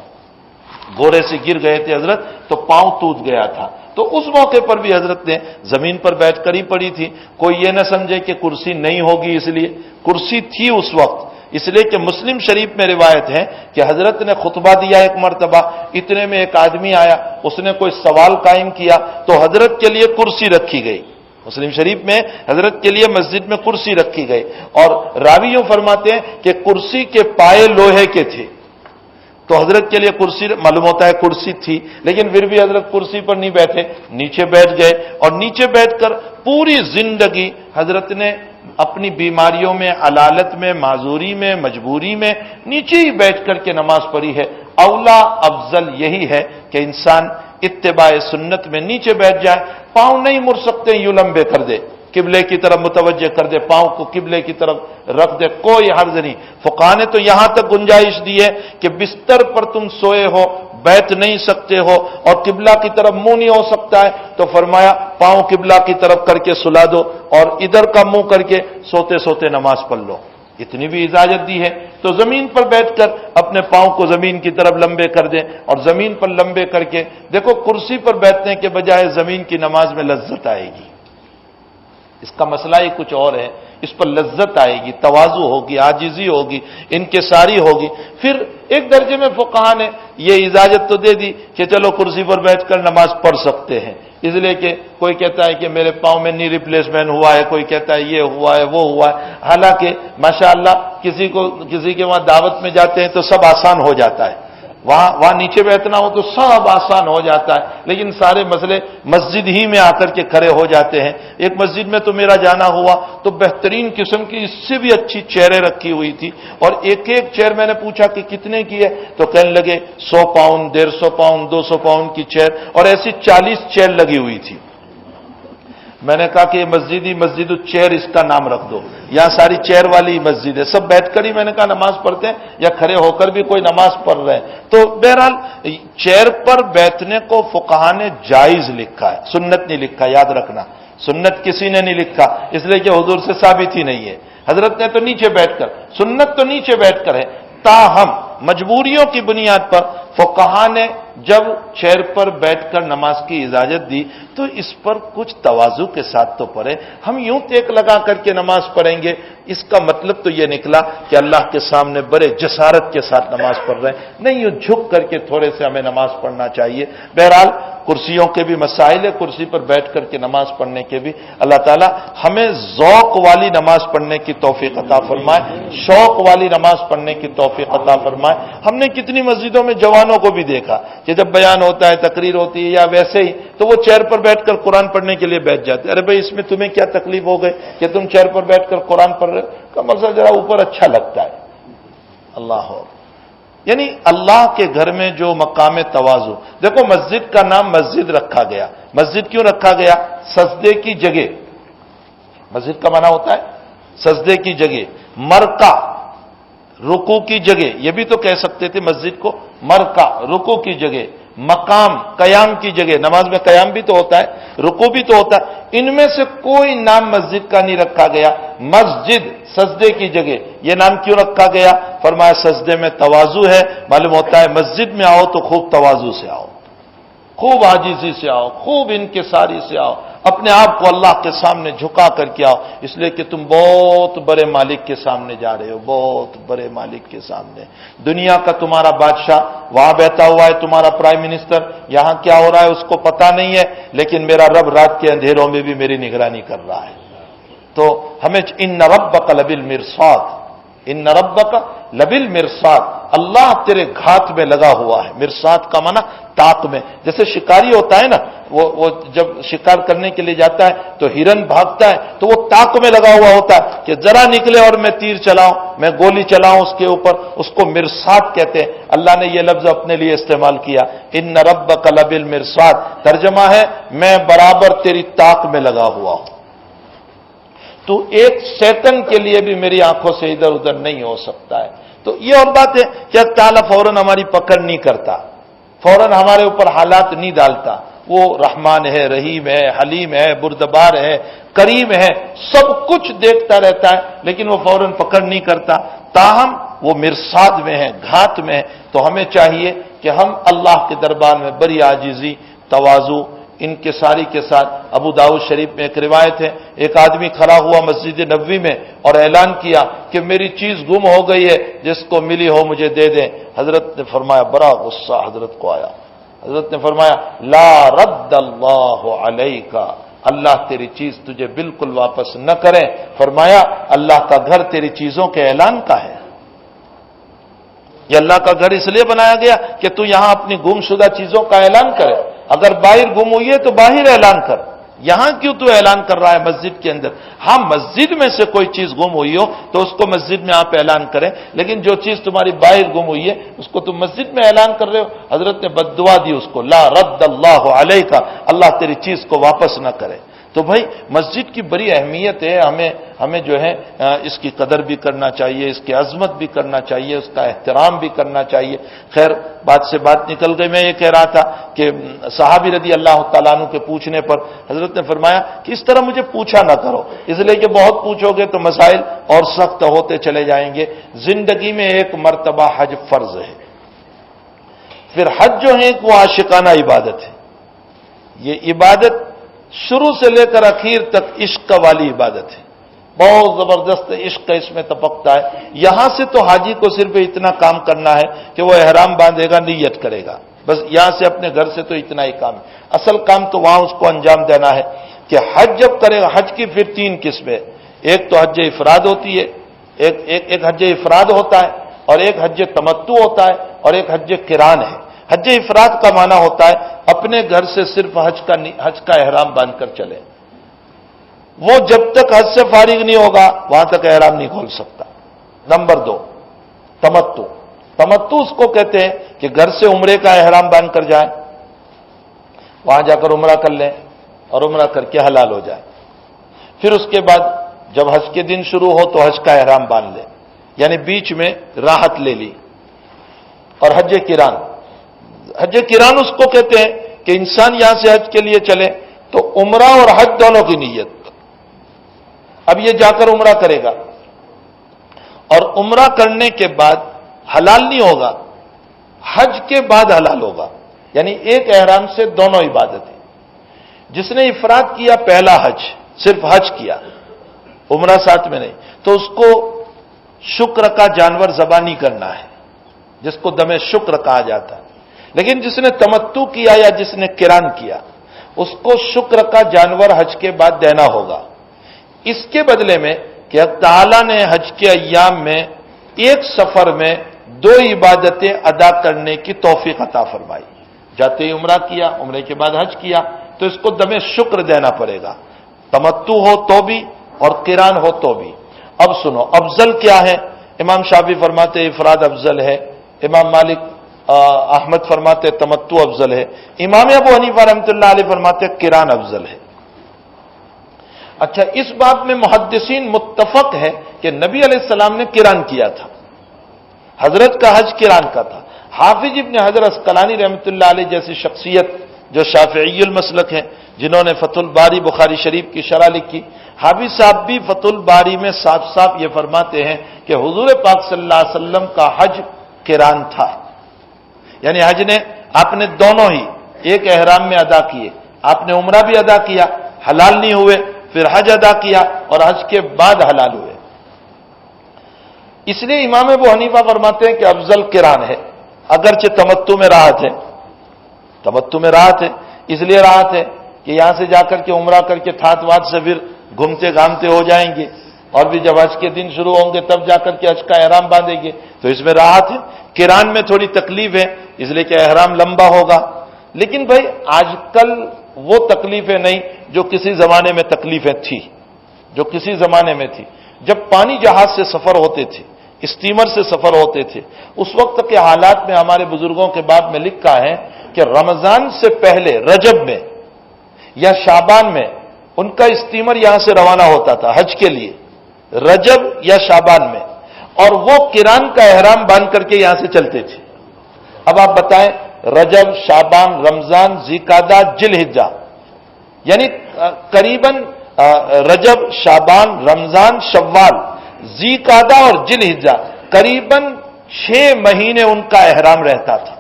گھوڑے سے گر گئے تھے حضرت تو پاؤں ٹوٹ گیا تھا، تو اس موقع پر بھی حضرت نے زمین پر بیٹھ کر ہی پڑھی تھی۔ کوئی یہ نہ سمجھے کہ کرسی نہیں ہوگی، اس لیے کرسی تھی اس وقت، اس لیے کہ مسلم شریف میں روایت ہے کہ حضرت نے خطبہ دیا ایک مرتبہ، اتنے میں ایک آدمی آیا، اس نے کوئی سوال قائم کیا تو حضرت کے لیے کرسی رکھی گئی، مسلم شریف میں حضرت کے لیے مسجد میں کرسی رکھی گئی، اور راویوں فرماتے ہیں کہ کرسی کے پائے لوہے کے تھے، تو حضرت کے لیے کرسی معلوم ہوتا ہے کرسی تھی، لیکن پھر بھی حضرت کرسی پر نہیں بیٹھے، نیچے بیٹھ گئے، اور نیچے بیٹھ کر پوری زندگی حضرت نے اپنی بیماریوں میں، علالت میں، معذوری میں، مجبوری میں نیچے ہی بیٹھ کر کے نماز پڑھی ہے۔ اولا افضل یہی ہے کہ انسان اتباع سنت میں نیچے بیٹھ جائے، پاؤں نہیں مڑ سکتے یوں لمبے کر دے، قبلے کی طرف متوجہ کر دے، پاؤں کو قبلے کی طرف رکھ دے، کوئی حرج نہیں۔ فقہا نے تو یہاں تک گنجائش دی ہے کہ بستر پر تم سوئے ہو، بیٹھ نہیں سکتے ہو، اور قبلہ کی طرف منہ نہیں ہو سکتا ہے، تو فرمایا پاؤں قبلہ کی طرف کر کے سلا دو، اور ادھر کا منہ کر کے سوتے سوتے نماز پڑھ لو، اتنی بھی اجازت دی ہے۔ تو زمین پر بیٹھ کر اپنے پاؤں کو زمین کی طرف لمبے کر دیں، اور زمین پر لمبے کر کے دیکھو، کرسی پر بیٹھنے کے بجائے زمین کی نماز میں لذت آئے گی۔ اس کا مسئلہ ہی کچھ اور ہے اس پر لذت آئے گی، تواضع ہوگی، عاجزی ہوگی، انکساری ہوگی. پھر ایک درجے میں فقہا نے یہ اجازت تو دے دی کہ چلو کرسی پر بیٹھ کر نماز پڑھ سکتے ہیں، اس لیے کہ کوئی کہتا ہے کہ میرے پاؤں میں نی ریپلیسمنٹ ہوا ہے، کوئی کہتا ہے یہ ہوا ہے وہ ہوا ہے. حالانکہ ماشاءاللہ کسی کے وہاں دعوت میں جاتے ہیں تو سب آسان ہو جاتا ہے، وہاں نیچے بیٹھنا ہو تو سب آسان ہو جاتا ہے، لیکن سارے مسئلے مسجد ہی میں آ کر کے کھڑے ہو جاتے ہیں. ایک مسجد میں تو میرا جانا ہوا تو بہترین قسم کی اس سے بھی اچھی چیئریں رکھی ہوئی تھی، اور ایک ایک چیئر میں نے پوچھا کہ کتنے کی ہے، تو کہنے لگے 100 پاؤنڈ 150 پاؤنڈ 200 پاؤنڈ کی چیئر، اور ایسی 40 چیئر لگی ہوئی تھی. میں نے کہا کہ یہ مسجد چیئر اس کا نام رکھ دو، یہاں ساری چیئر والی مسجد ہے، سب بیٹھ کر ہی میں نے کہا نماز پڑھتے ہیں یا کھڑے ہو کر بھی کوئی نماز پڑھ رہے ہیں. تو بہرحال چیئر پر بیٹھنے کو فقہا نے جائز لکھا ہے، سنت نہیں لکھا، یاد رکھنا. سنت کسی نے نہیں لکھا، اس لیے کہ حضور سے ثابت ہی نہیں ہے. حضرت نے تو نیچے بیٹھ کر، سنت تو نیچے بیٹھ کر ہے. تاہم مجبوریوں کی بنیاد پر فقہا نے جب چیئر پر بیٹھ کر نماز کی اجازت دی تو اس پر کچھ تواضع کے ساتھ تو پڑھیں. ہم یوں ٹیک لگا کر کے نماز پڑھیں گے، اس کا مطلب تو یہ نکلا کہ اللہ کے سامنے بڑے جسارت کے ساتھ نماز پڑھ رہے ہیں. نہیں، یوں جھک کر کے تھوڑے سے ہمیں نماز پڑھنا چاہیے. بہرحال کرسیوں کے بھی مسائل ہے، کرسی پر بیٹھ کر کے نماز پڑھنے کے بھی. اللہ تعالیٰ ہمیں ذوق والی نماز پڑھنے کی توفیق عطا فرمائے، شوق والی نماز پڑھنے کی توفیق عطا فرمائے. ہم نے کتنی مسجدوں میں جوانوں کو بھی دیکھا کہ جب بیان ہوتا ہے، تقریر ہوتی ہے یا ویسے ہی، تو وہ چیئر پر بیٹھ کر قرآن پڑھنے کے لیے بیٹھ جاتے. ارے بھائی، اس میں تمہیں کیا تکلیف ہو گئی کہ تم چیئر پر بیٹھ کر قرآن پڑھ رہے ہو؟ کا مقصد ذرا اوپر اچھا لگتا ہے. اللہ ہو، یعنی اللہ کے گھر میں جو مقام تواضع. دیکھو مسجد کا نام مسجد رکھا گیا. مسجد کیوں رکھا گیا؟ سجدے کی جگہ. مسجد کا معنی ہوتا ہے سجدے کی جگہ. مرکع، رکوع کی جگہ، یہ بھی تو کہہ سکتے تھے مسجد کو مرکع، رکوع کی جگہ. مقام، قیام کی جگہ. نماز میں قیام بھی تو ہوتا ہے، رکوع بھی تو ہوتا ہے. ان میں سے کوئی نام مسجد کا نہیں رکھا گیا. مسجد سجدے کی جگہ، یہ نام کیوں رکھا گیا؟ فرمایا سجدے میں تواضع ہے. معلوم ہوتا ہے مسجد میں آؤ تو خوب تواضع سے آؤ، خوب عاجزی سے آؤ، خوب انکساری سے آؤ، اپنے آپ کو اللہ کے سامنے جھکا کر کے آؤ، اس لیے کہ تم بہت بڑے مالک کے سامنے جا رہے ہو، بہت بڑے مالک کے سامنے. دنیا کا تمہارا بادشاہ وہاں بیٹھا ہوا ہے، تمہارا پرائم منسٹر، یہاں کیا ہو رہا ہے اس کو پتا نہیں ہے، لیکن میرا رب رات کے اندھیروں میں بھی میری نگرانی کر رہا ہے. تو ہمیں ان ربک لبالمرصاد، ان ربک لبالمرصاد، اللہ تیرے گھات میں لگا ہوا ہے. مرصاد کا معنی تاک میں. جیسے شکاری ہوتا ہے نا، وہ جب شکار کرنے کے لیے جاتا ہے تو ہرن بھاگتا ہے تو وہ تاک میں لگا ہوا ہوتا ہے کہ ذرا نکلے اور میں تیر چلاؤں، میں گولی چلاؤں اس کے اوپر، اس کو مرصاد کہتے ہیں. اللہ نے یہ لفظ اپنے لیے استعمال کیا، ان ربک لبالمرصاد. ترجمہ ہے میں برابر تیری تاک میں لگا ہوا ہوں، تو ایک سیکنڈ کے لیے بھی میری آنکھوں سے ادھر ادھر نہیں ہو سکتا ہے. تو یہ اور بات ہے کہ اللہ تعالیٰ فوراً ہماری پکڑ نہیں کرتا، فوراً ہمارے اوپر حالات نہیں ڈالتا. وہ رحمان ہے، رحیم ہے، حلیم ہے، بردبار ہے، کریم ہے، سب کچھ دیکھتا رہتا ہے، لیکن وہ فوراً پکڑ نہیں کرتا. تاہم وہ مرصاد میں ہے، گھات میں ہے. تو ہمیں چاہیے کہ ہم اللہ کے دربار میں بڑی عاجزی، تواضع، انکساری کے ساتھ. ابو داؤد شریف میں ایک روایت ہے، ایک آدمی کھڑا ہوا مسجد نبوی میں اور اعلان کیا کہ میری چیز گم ہو گئی ہے، جس کو ملی ہو مجھے دے دیں. حضرت نے فرمایا، بڑا غصہ حضرت کو آیا. حضرت نے فرمایا لا رد اللہ علیک، اللہ تیری چیز تجھے بالکل واپس نہ کرے. فرمایا اللہ کا گھر تیری چیزوں کے اعلان کا ہے. یہ اللہ کا گھر اس لیے بنایا گیا کہ تو یہاں اپنی گم شدہ چیزوں کا اعلان کرے. اگر باہر گم ہوئی ہے تو باہر اعلان کر، یہاں کیوں تو اعلان کر رہا ہے مسجد کے اندر؟ ہاں مسجد میں سے کوئی چیز گم ہوئی ہو تو اس کو مسجد میں آپ اعلان کریں، لیکن جو چیز تمہاری باہر گم ہوئی ہے اس کو تم مسجد میں اعلان کر رہے ہو. حضرت نے بد دعا دی اس کو، لا رد اللہ علیک، اللہ تیری چیز کو واپس نہ کرے. تو بھائی مسجد کی بڑی اہمیت ہے، ہمیں جو ہے اس کی قدر بھی کرنا چاہیے، اس کی عظمت بھی کرنا چاہیے، اس کا احترام بھی کرنا چاہیے. خیر بات سے بات نکل گئی. میں یہ کہہ رہا تھا کہ صحابی رضی اللہ تعالیٰ عنہ کے پوچھنے پر حضرت نے فرمایا کہ اس طرح مجھے پوچھا نہ کرو، اس لیے کہ بہت پوچھو گے تو مسائل اور سخت ہوتے چلے جائیں گے. زندگی میں ایک مرتبہ حج فرض ہے. پھر حج جو ہے وہ عاشقانہ عبادت ہے. یہ عبادت شروع سے لے کر اخیر تک عشق والی عبادت ہے. بہت زبردست عشق اس میں تپکتا ہے. یہاں سے تو حاجی کو صرف اتنا کام کرنا ہے کہ وہ احرام باندھے گا, نیت کرے گا, بس. یہاں سے اپنے گھر سے تو اتنا ہی کام ہے. اصل کام تو وہاں اس کو انجام دینا ہے کہ حج جب کرے گا. حج کی پھر 3 قسمیں, ایک تو حج افراد ہوتی ہے, ایک حج افراد ہوتا ہے, اور ایک حج تمتع ہوتا ہے, اور ایک حج قران ہے. حج افراد کا معنی ہوتا ہے اپنے گھر سے صرف حج کا احرام باندھ کر چلے. وہ جب تک حج سے فارغ نہیں ہوگا وہاں تک احرام نہیں کھول سکتا. نمبر 2 تمتع. تمتع اس کو کہتے ہیں کہ گھر سے عمرے کا احرام باندھ کر جائیں, وہاں جا کر عمرہ کر لیں اور عمرہ کر کے حلال ہو جائیں. پھر اس کے بعد جب حج کے دن شروع ہو تو حج کا احرام باندھ لیں, یعنی بیچ میں راحت لے لی. اور حج قران, حج قران اس کو کہتے ہیں کہ انسان یہاں سے حج کے لیے چلے تو عمرہ اور حج دونوں کی نیت. اب یہ جا کر عمرہ کرے گا اور عمرہ کرنے کے بعد حلال نہیں ہوگا, حج کے بعد حلال ہوگا. یعنی ایک احرام سے دونوں عبادتیں. جس نے افراد کیا پہلا حج, صرف حج کیا, عمرہ ساتھ میں نہیں, تو اس کو شکر کا جانور ذبح نہیں کرنا ہے, جس کو دم شکر کہا جاتا ہے. لیکن جس نے تمتع کیا یا جس نے قران کیا اس کو شکر کا جانور حج کے بعد دینا ہوگا. اس کے بدلے میں کہ اللہ تعالیٰ نے حج کے ایام میں ایک سفر میں 2 عبادتیں ادا کرنے کی توفیق عطا فرمائی. جاتے ہی عمرہ کیا, عمرے کے بعد حج کیا, تو اس کو دم شکر دینا پڑے گا, تمتع ہو تو بھی اور قران ہو تو بھی. اب سنو افضل کیا ہے. امام شافعی فرماتے افراد افضل ہے, امام مالک احمد فرماتے تمتع افضل ہے, امام ابو حنیفہ رحمۃ اللہ علیہ فرماتے قران افضل ہے. اچھا, اس بات میں محدثین متفق ہے کہ نبی علیہ السلام نے قران کیا تھا, حضرت کا حج قران کا تھا. حافظ ابن حجر اسقلانی رحمۃ اللہ علیہ جیسی شخصیت جو شافعی المسلک ہیں, جنہوں نے فتح الباری بخاری شریف کی شرح لکھی, حافظ صاحب بھی فتح الباری میں صاف صاف یہ فرماتے ہیں کہ حضور پاک صلی اللہ علیہ وسلم کا حج قران تھا. یعنی حج نے آپ نے دونوں ہی ایک احرام میں ادا کیے, آپ نے عمرہ بھی ادا کیا, حلال نہیں ہوئے, پھر حج ادا کیا اور حج کے بعد حلال ہوئے. اس لیے امام ابو حنیفہ فرماتے ہیں کہ افضل قران ہے, اگرچہ تمتع میں راحت ہے. تمتع میں راحت ہے, اس لیے راحت ہے کہ یہاں سے جا کر کے عمرہ کر کے تھات وات سے پھر گھومتے گھامتے ہو جائیں گے, اور بھی جب حج کے دن شروع ہوں گے تب جا کر کے حج کا احرام باندھیں گے, تو اس میں راحت ہے. قران میں تھوڑی تکلیف ہے, اس لیے کہ احرام لمبا ہوگا. لیکن بھائی آج کل وہ تکلیفیں نہیں جو کسی زمانے میں تکلیفیں تھی, جو کسی زمانے میں تھی. جب پانی جہاز سے سفر ہوتے تھے, اسٹیمر سے سفر ہوتے تھے, اس وقت کے حالات میں ہمارے بزرگوں کے باب میں لکھا ہے کہ رمضان سے پہلے رجب میں یا شعبان میں ان کا اسٹیمر یہاں سے روانہ ہوتا تھا حج کے لیے, رجب یا شعبان میں, اور وہ قران کا احرام باندھ کر کے یہاں سے چلتے تھے. اب آپ بتائیں, رجب, شعبان, رمضان, ذوالقعدہ, ذوالحجہ, یعنی قریباً رجب, شعبان, رمضان, شوال, ذوالقعدہ اور ذوالحجہ, قریباً 6 مہینے ان کا احرام رہتا تھا.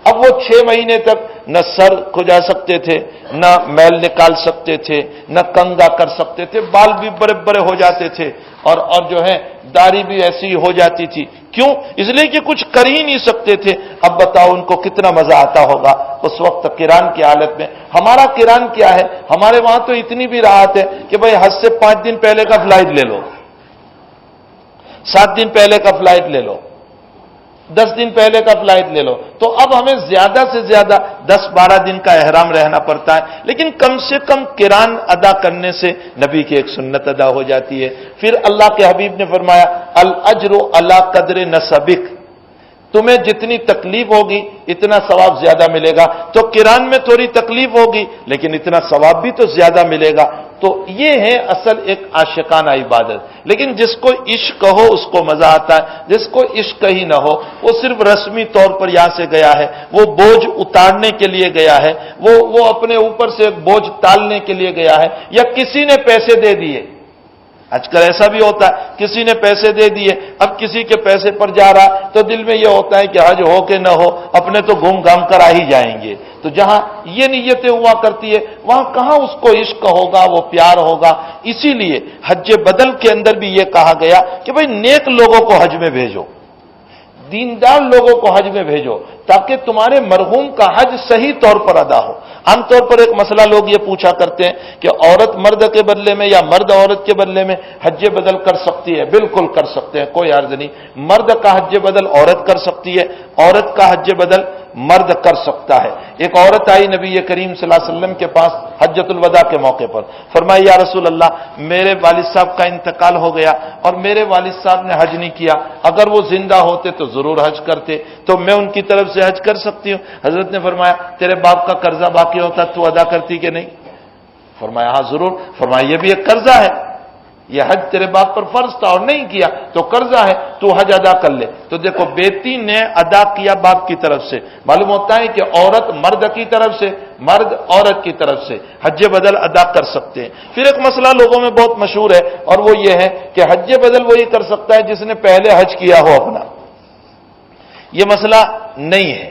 اب وہ 6 مہینے تک نہ سر کھجا سکتے تھے, نہ میل نکال سکتے تھے, نہ کنگا کر سکتے تھے, بال بھی بڑے بڑے ہو جاتے تھے, اور جو ہے داڑھی بھی ایسی ہو جاتی تھی. کیوں؟ اس لیے کہ کچھ کر ہی نہیں سکتے تھے. اب بتاؤ ان کو کتنا مزہ آتا ہوگا اس وقت قران کی حالت میں. ہمارا قران کیا ہے, ہمارے وہاں تو اتنی بھی راحت ہے کہ بھائی حج سے 5 دن پہلے کا فلائٹ لے لو, 7 دن پہلے کا فلائٹ لے لو, 10 دن پہلے کا فلائٹ لے لو. تو اب ہمیں زیادہ سے زیادہ 10-12 دن کا احرام رہنا پڑتا ہے, لیکن کم سے کم قران ادا کرنے سے نبی کی ایک سنت ادا ہو جاتی ہے. پھر اللہ کے حبیب نے فرمایا الاجر علی قدر نسبک, تمہیں جتنی تکلیف ہوگی اتنا ثواب زیادہ ملے گا. تو قران میں تھوڑی تکلیف ہوگی لیکن اتنا ثواب بھی تو زیادہ ملے گا. تو یہ ہے اصل ایک عاشقانہ عبادت. لیکن جس کو عشق ہو اس کو مزہ آتا ہے, جس کو عشق ہی نہ ہو وہ صرف رسمی طور پر یہاں سے گیا ہے, وہ بوجھ اتارنے کے لیے گیا ہے, وہ اپنے اوپر سے ایک بوجھ ٹالنے کے لیے گیا ہے, یا کسی نے پیسے دے دیے. آج کل ایسا بھی ہوتا ہے, کسی نے پیسے دے دیے, اب کسی کے پیسے پر جا رہا تو دل میں یہ ہوتا ہے کہ حج ہو کہ نہ ہو اپنے تو گھوم گھام کر آ ہی جائیں گے. تو جہاں یہ نیتیں ہوا کرتی ہے وہاں کہاں اس کو عشق ہوگا، وہ پیار ہوگا؟ اسی لیے حج بدل کے اندر بھی یہ کہا گیا کہ بھئی نیک لوگوں کو حج میں بھیجو، دیندار لوگوں کو حج میں بھیجو، تاکہ تمہارے مرحوم کا حج صحیح طور پر ادا ہو۔ عام طور پر ایک مسئلہ لوگ یہ پوچھا کرتے ہیں کہ عورت مرد کے بدلے میں یا مرد عورت کے بدلے میں حج بدل کر سکتی ہے؟ بالکل کر سکتے ہیں، کوئی عرض نہیں۔ مرد کا حج بدل عورت کر سکتی ہے، عورت کا حج بدل مرد کر سکتا ہے۔ ایک عورت آئی نبی کریم صلی اللہ علیہ وسلم کے پاس حجۃ الوداع کے موقع پر، فرمایا یا رسول اللہ میرے والد صاحب کا انتقال ہو گیا اور میرے والد صاحب نے حج نہیں کیا، اگر وہ زندہ ہوتے تو ضرور حج کرتے، تو میں ان کی طرف سے حج کر سکتی ہوں؟ حضرت نے فرمایا تیرے باپ کا قرضہ باقی ہوتا تو ادا کرتی کہ نہیں؟ فرمایا ہاں ضرور۔ فرمایا یہ بھی ایک قرضہ ہے، یہ حج تیرے باپ پر فرض تھا اور نہیں کیا تو قرضہ ہے، تو حج ادا کر لے۔ تو دیکھو بیٹی نے ادا کیا باپ کی طرف سے، معلوم ہوتا ہے کہ عورت مرد کی طرف سے، مرد عورت کی طرف سے حج بدل ادا کر سکتے ہیں۔ پھر ایک مسئلہ لوگوں میں بہت مشہور ہے اور وہ یہ ہے کہ حج بدل وہی کر سکتا ہے جس نے پہلے حج کیا ہو اپنا۔ یہ مسئلہ نہیں ہے۔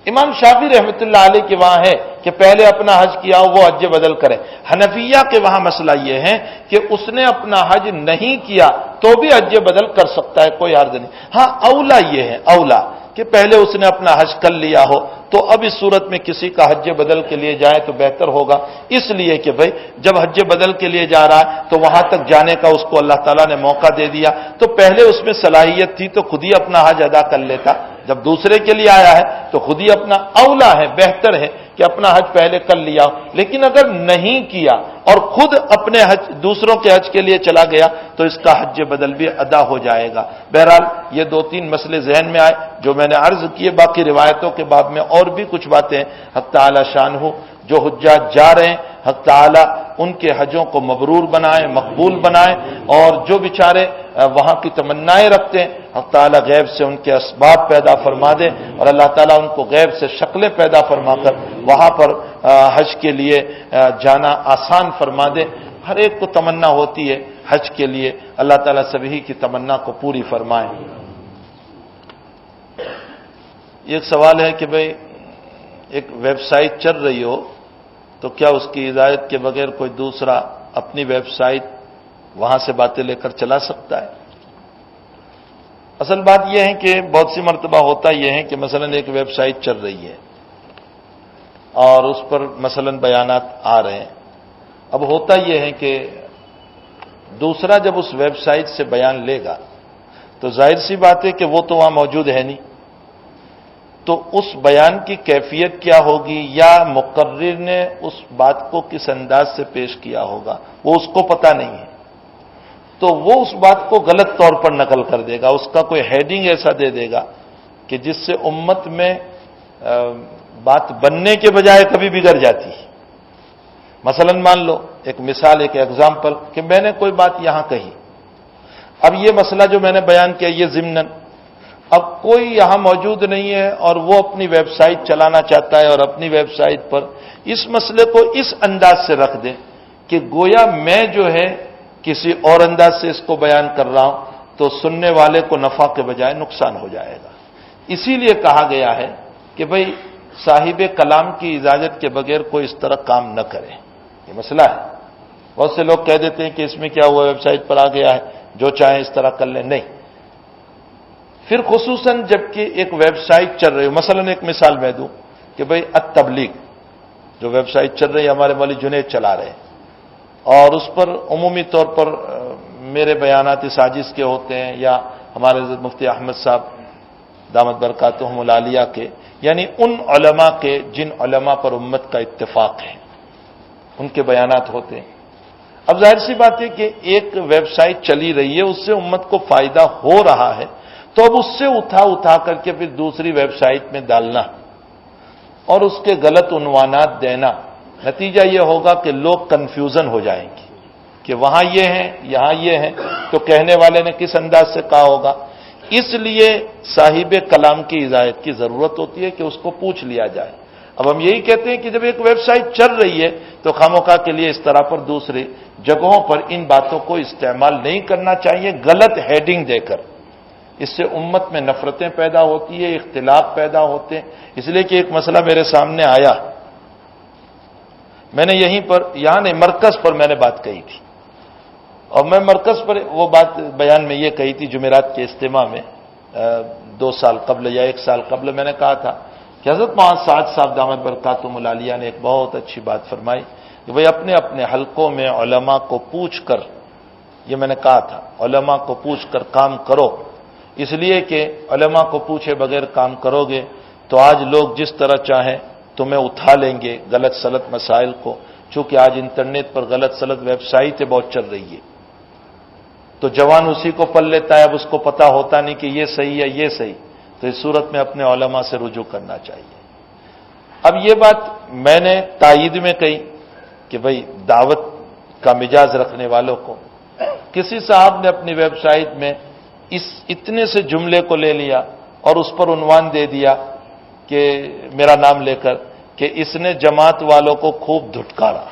امام شافعی رحمۃ اللہ علیہ کے وہاں ہے کہ پہلے اپنا حج کیا ہو وہ حج بدل کرے۔ حنفیہ کے وہاں مسئلہ یہ ہے کہ اس نے اپنا حج نہیں کیا تو بھی حج بدل کر سکتا ہے، کوئی حرج نہیں۔ ہاں اولا یہ ہے، اولا کہ پہلے اس نے اپنا حج کر لیا ہو تو اب اس صورت میں کسی کا حج بدل کے لیے جائے تو بہتر ہوگا، اس لیے کہ بھائی جب حج بدل کے لیے جا رہا ہے تو وہاں تک جانے کا اس کو اللہ تعالیٰ نے موقع دے دیا، تو پہلے اس میں صلاحیت تھی تو خود ہی اپنا حج ادا کر لیتا، جب دوسرے کے لیے آیا ہے تو خود ہی اپنا، اولا ہے، بہتر ہے کہ اپنا حج پہلے کر لیا ہو۔ لیکن اگر نہیں کیا اور خود اپنے حج دوسروں کے حج کے لیے چلا گیا تو اس کا حج بدل بھی ادا ہو جائے گا۔ بہرحال یہ دو تین مسئلے ذہن میں آئے جو میں نے عرض کیے، باقی روایتوں کے باب میں اور بھی کچھ باتیں حق تعالی شان ہو، جو حجاج جا رہے ہیں حق تعالی ان کے حجوں کو مبرور بنائے، مقبول بنائے، اور جو بیچارے وہاں کی تمنائیں رکھتے ہیں حق تعالی غیب سے ان کے اسباب پیدا فرما دے، اور اللہ تعالیٰ ان کو غیب سے شکلیں پیدا فرما کر وہاں پر حج کے لیے جانا آسان فرما دے۔ ہر ایک کو تمنا ہوتی ہے حج کے لیے، اللہ تعالیٰ سبھی کی تمنا کو پوری فرمائے۔ ایک سوال ہے کہ بھئی ایک ویب سائٹ چل رہی ہو تو کیا اس کی اجازت کے بغیر کوئی دوسرا اپنی ویب سائٹ وہاں سے باتیں لے کر چلا سکتا ہے؟ اصل بات یہ ہے کہ بہت سی مرتبہ ہوتا یہ ہے کہ مثلا ایک ویب سائٹ چل رہی ہے اور اس پر مثلا بیانات آ رہے ہیں، اب ہوتا یہ ہے کہ دوسرا جب اس ویب سائٹ سے بیان لے گا تو ظاہر سی بات ہے کہ وہ تو وہاں موجود ہے نہیں، تو اس بیان کی کیفیت کیا ہوگی یا مقرر نے اس بات کو کس انداز سے پیش کیا ہوگا وہ اس کو پتہ نہیں ہے، تو وہ اس بات کو غلط طور پر نقل کر دے گا، اس کا کوئی ہیڈنگ ایسا دے دے گا کہ جس سے امت میں بات بننے کے بجائے کبھی بگڑ جاتی ہے۔ مثلا مان لو ایک مثال، ایک ایگزامپل کہ میں نے کوئی بات یہاں کہی، اب یہ مسئلہ جو میں نے بیان کیا یہ ضمناً اب کوئی یہاں موجود نہیں ہے اور وہ اپنی ویب سائٹ چلانا چاہتا ہے اور اپنی ویب سائٹ پر اس مسئلے کو اس انداز سے رکھ دے کہ گویا میں جو ہے کسی اور انداز سے اس کو بیان کر رہا ہوں، تو سننے والے کو نفع کے بجائے نقصان ہو جائے گا۔ اسی لیے کہا گیا ہے کہ بھئی صاحب کلام کی اجازت کے بغیر کوئی اس طرح کام نہ کرے، یہ مسئلہ ہے۔ بہت سے لوگ کہہ دیتے ہیں کہ اس میں کیا ہوا، ویب سائٹ پر آ گیا ہے جو چاہیں اس طرح کر لیں، نہیں۔ پھر خصوصاً جب کہ ایک ویب سائٹ چل رہی ہو، مثلا ایک مثال میں دوں کہ بھئی التبلیغ جو ویب سائٹ چل رہی ہے ہمارے مولوی جنید چلا رہے ہیں، اور اس پر عمومی طور پر میرے بیانات ساجز کے ہوتے ہیں یا ہمارے حضرت مفتی احمد صاحب دامت برکاتہم العالیہ کے، یعنی ان علماء کے جن علماء پر امت کا اتفاق ہے ان کے بیانات ہوتے ہیں۔ اب ظاہر سی بات ہے کہ ایک ویب سائٹ چلی رہی ہے، اس سے امت کو فائدہ ہو رہا ہے، تو اب اس سے اٹھا کر کے پھر دوسری ویب سائٹ میں ڈالنا اور اس کے غلط عنوانات دینا، نتیجہ یہ ہوگا کہ لوگ کنفیوژن ہو جائیں گے کہ وہاں یہ ہیں یہاں یہ ہیں، تو کہنے والے نے کس انداز سے کہا ہوگا۔ اس لیے صاحب کلام کی اجازت کی ضرورت ہوتی ہے کہ اس کو پوچھ لیا جائے۔ اب ہم یہی کہتے ہیں کہ جب ایک ویب سائٹ چل رہی ہے تو خامخواہ کے لیے اس طرح پر دوسری جگہوں پر ان باتوں کو استعمال نہیں کرنا چاہیے غلط ہیڈنگ دے کر، اس سے امت میں نفرتیں پیدا ہوتی ہے، اختلاف پیدا ہوتے ہیں۔ اس لیے کہ ایک مسئلہ میرے سامنے آیا، میں نے یہاں نہیں مرکز پر میں نے بات کہی تھی، اور میں مرکز پر وہ بات بیان میں یہ کہی تھی جمعرات کے اجتماع میں 2 سال قبل یا 1 سال قبل میں نے کہا تھا کہ حضرت معاذ سعد صاحب دامت برکاتہم العالیہ نے ایک بہت اچھی بات فرمائی کہ بھئی اپنے اپنے حلقوں میں علماء کو پوچھ کر، یہ میں نے کہا تھا، علماء کو پوچھ کر کام کرو، اس لیے کہ علماء کو پوچھے بغیر کام کرو گے تو آج لوگ جس طرح چاہیں تمہیں اٹھا لیں گے غلط سلط مسائل کو، چونکہ آج انٹرنیٹ پر غلط سلط ویب سائٹیں بہت چل رہی ہے، تو جوان اسی کو پل لیتا ہے، اب اس کو پتا ہوتا نہیں کہ یہ صحیح ہے یہ صحیح، تو اس صورت میں اپنے علماء سے رجوع کرنا چاہیے۔ اب یہ بات میں نے تائید میں کہی کہ بھئی دعوت کا مزاج رکھنے والوں کو، کسی صاحب نے اپنی ویب سائٹ میں اتنے سے جملے کو لے لیا اور اس پر عنوان دے دیا کہ میرا نام لے کر کہ اس نے جماعت والوں کو خوب دھٹکارا۔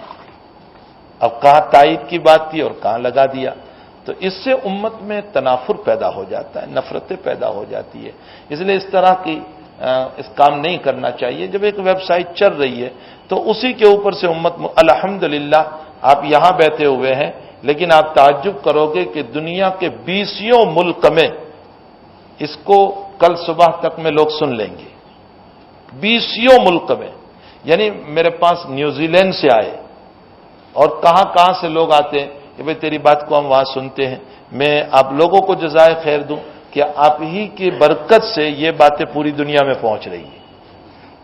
اب کہاں تائید کی بات تھی اور کہاں لگا دیا، تو اس سے امت میں تنافر پیدا ہو جاتا ہے، نفرتیں پیدا ہو جاتی ہے۔ اس لیے اس طرح کی اس کام نہیں کرنا چاہیے۔ جب ایک ویب سائٹ چل رہی ہے تو اسی کے اوپر سے امت الحمدللہ آپ یہاں بیٹھے ہوئے ہیں، لیکن آپ تعجب کرو گے کہ دنیا کے 20 ملک میں اس کو کل صبح تک میں لوگ سن لیں گے، 20 ملک میں، یعنی میرے پاس نیوزی لینڈ سے آئے اور کہاں سے لوگ آتے ہیں کہ بھئی تیری بات کو ہم وہاں سنتے ہیں۔ میں آپ لوگوں کو جزائے خیر دوں کہ آپ ہی کی برکت سے یہ باتیں پوری دنیا میں پہنچ رہی ہیں،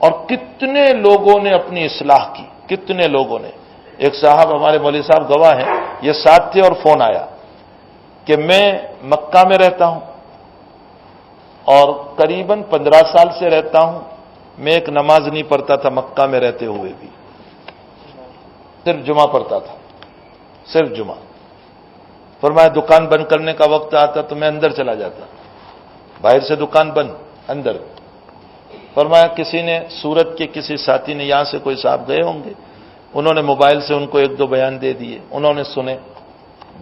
اور کتنے لوگوں نے اپنی اصلاح کی، کتنے لوگوں نے۔ ایک صاحب ہمارے مولوی صاحب گواہ ہیں، یہ ساتھ تھے اور فون آیا کہ میں مکہ میں رہتا ہوں اور قریباً 15 سال سے رہتا ہوں، میں ایک نماز نہیں پڑھتا تھا مکہ میں رہتے ہوئے بھی، صرف جمعہ پڑھتا تھا، صرف جمعہ۔ فرمایا دکان بند کرنے کا وقت آتا تو میں اندر چلا جاتا، باہر سے دکان بند، اندر۔ فرمایا کسی نے سورت کے کسی ساتھی نے، یہاں سے کوئی صاحب گئے ہوں گے، انہوں نے موبائل سے ان کو 1-2 بیان دے دیے، انہوں نے سنے،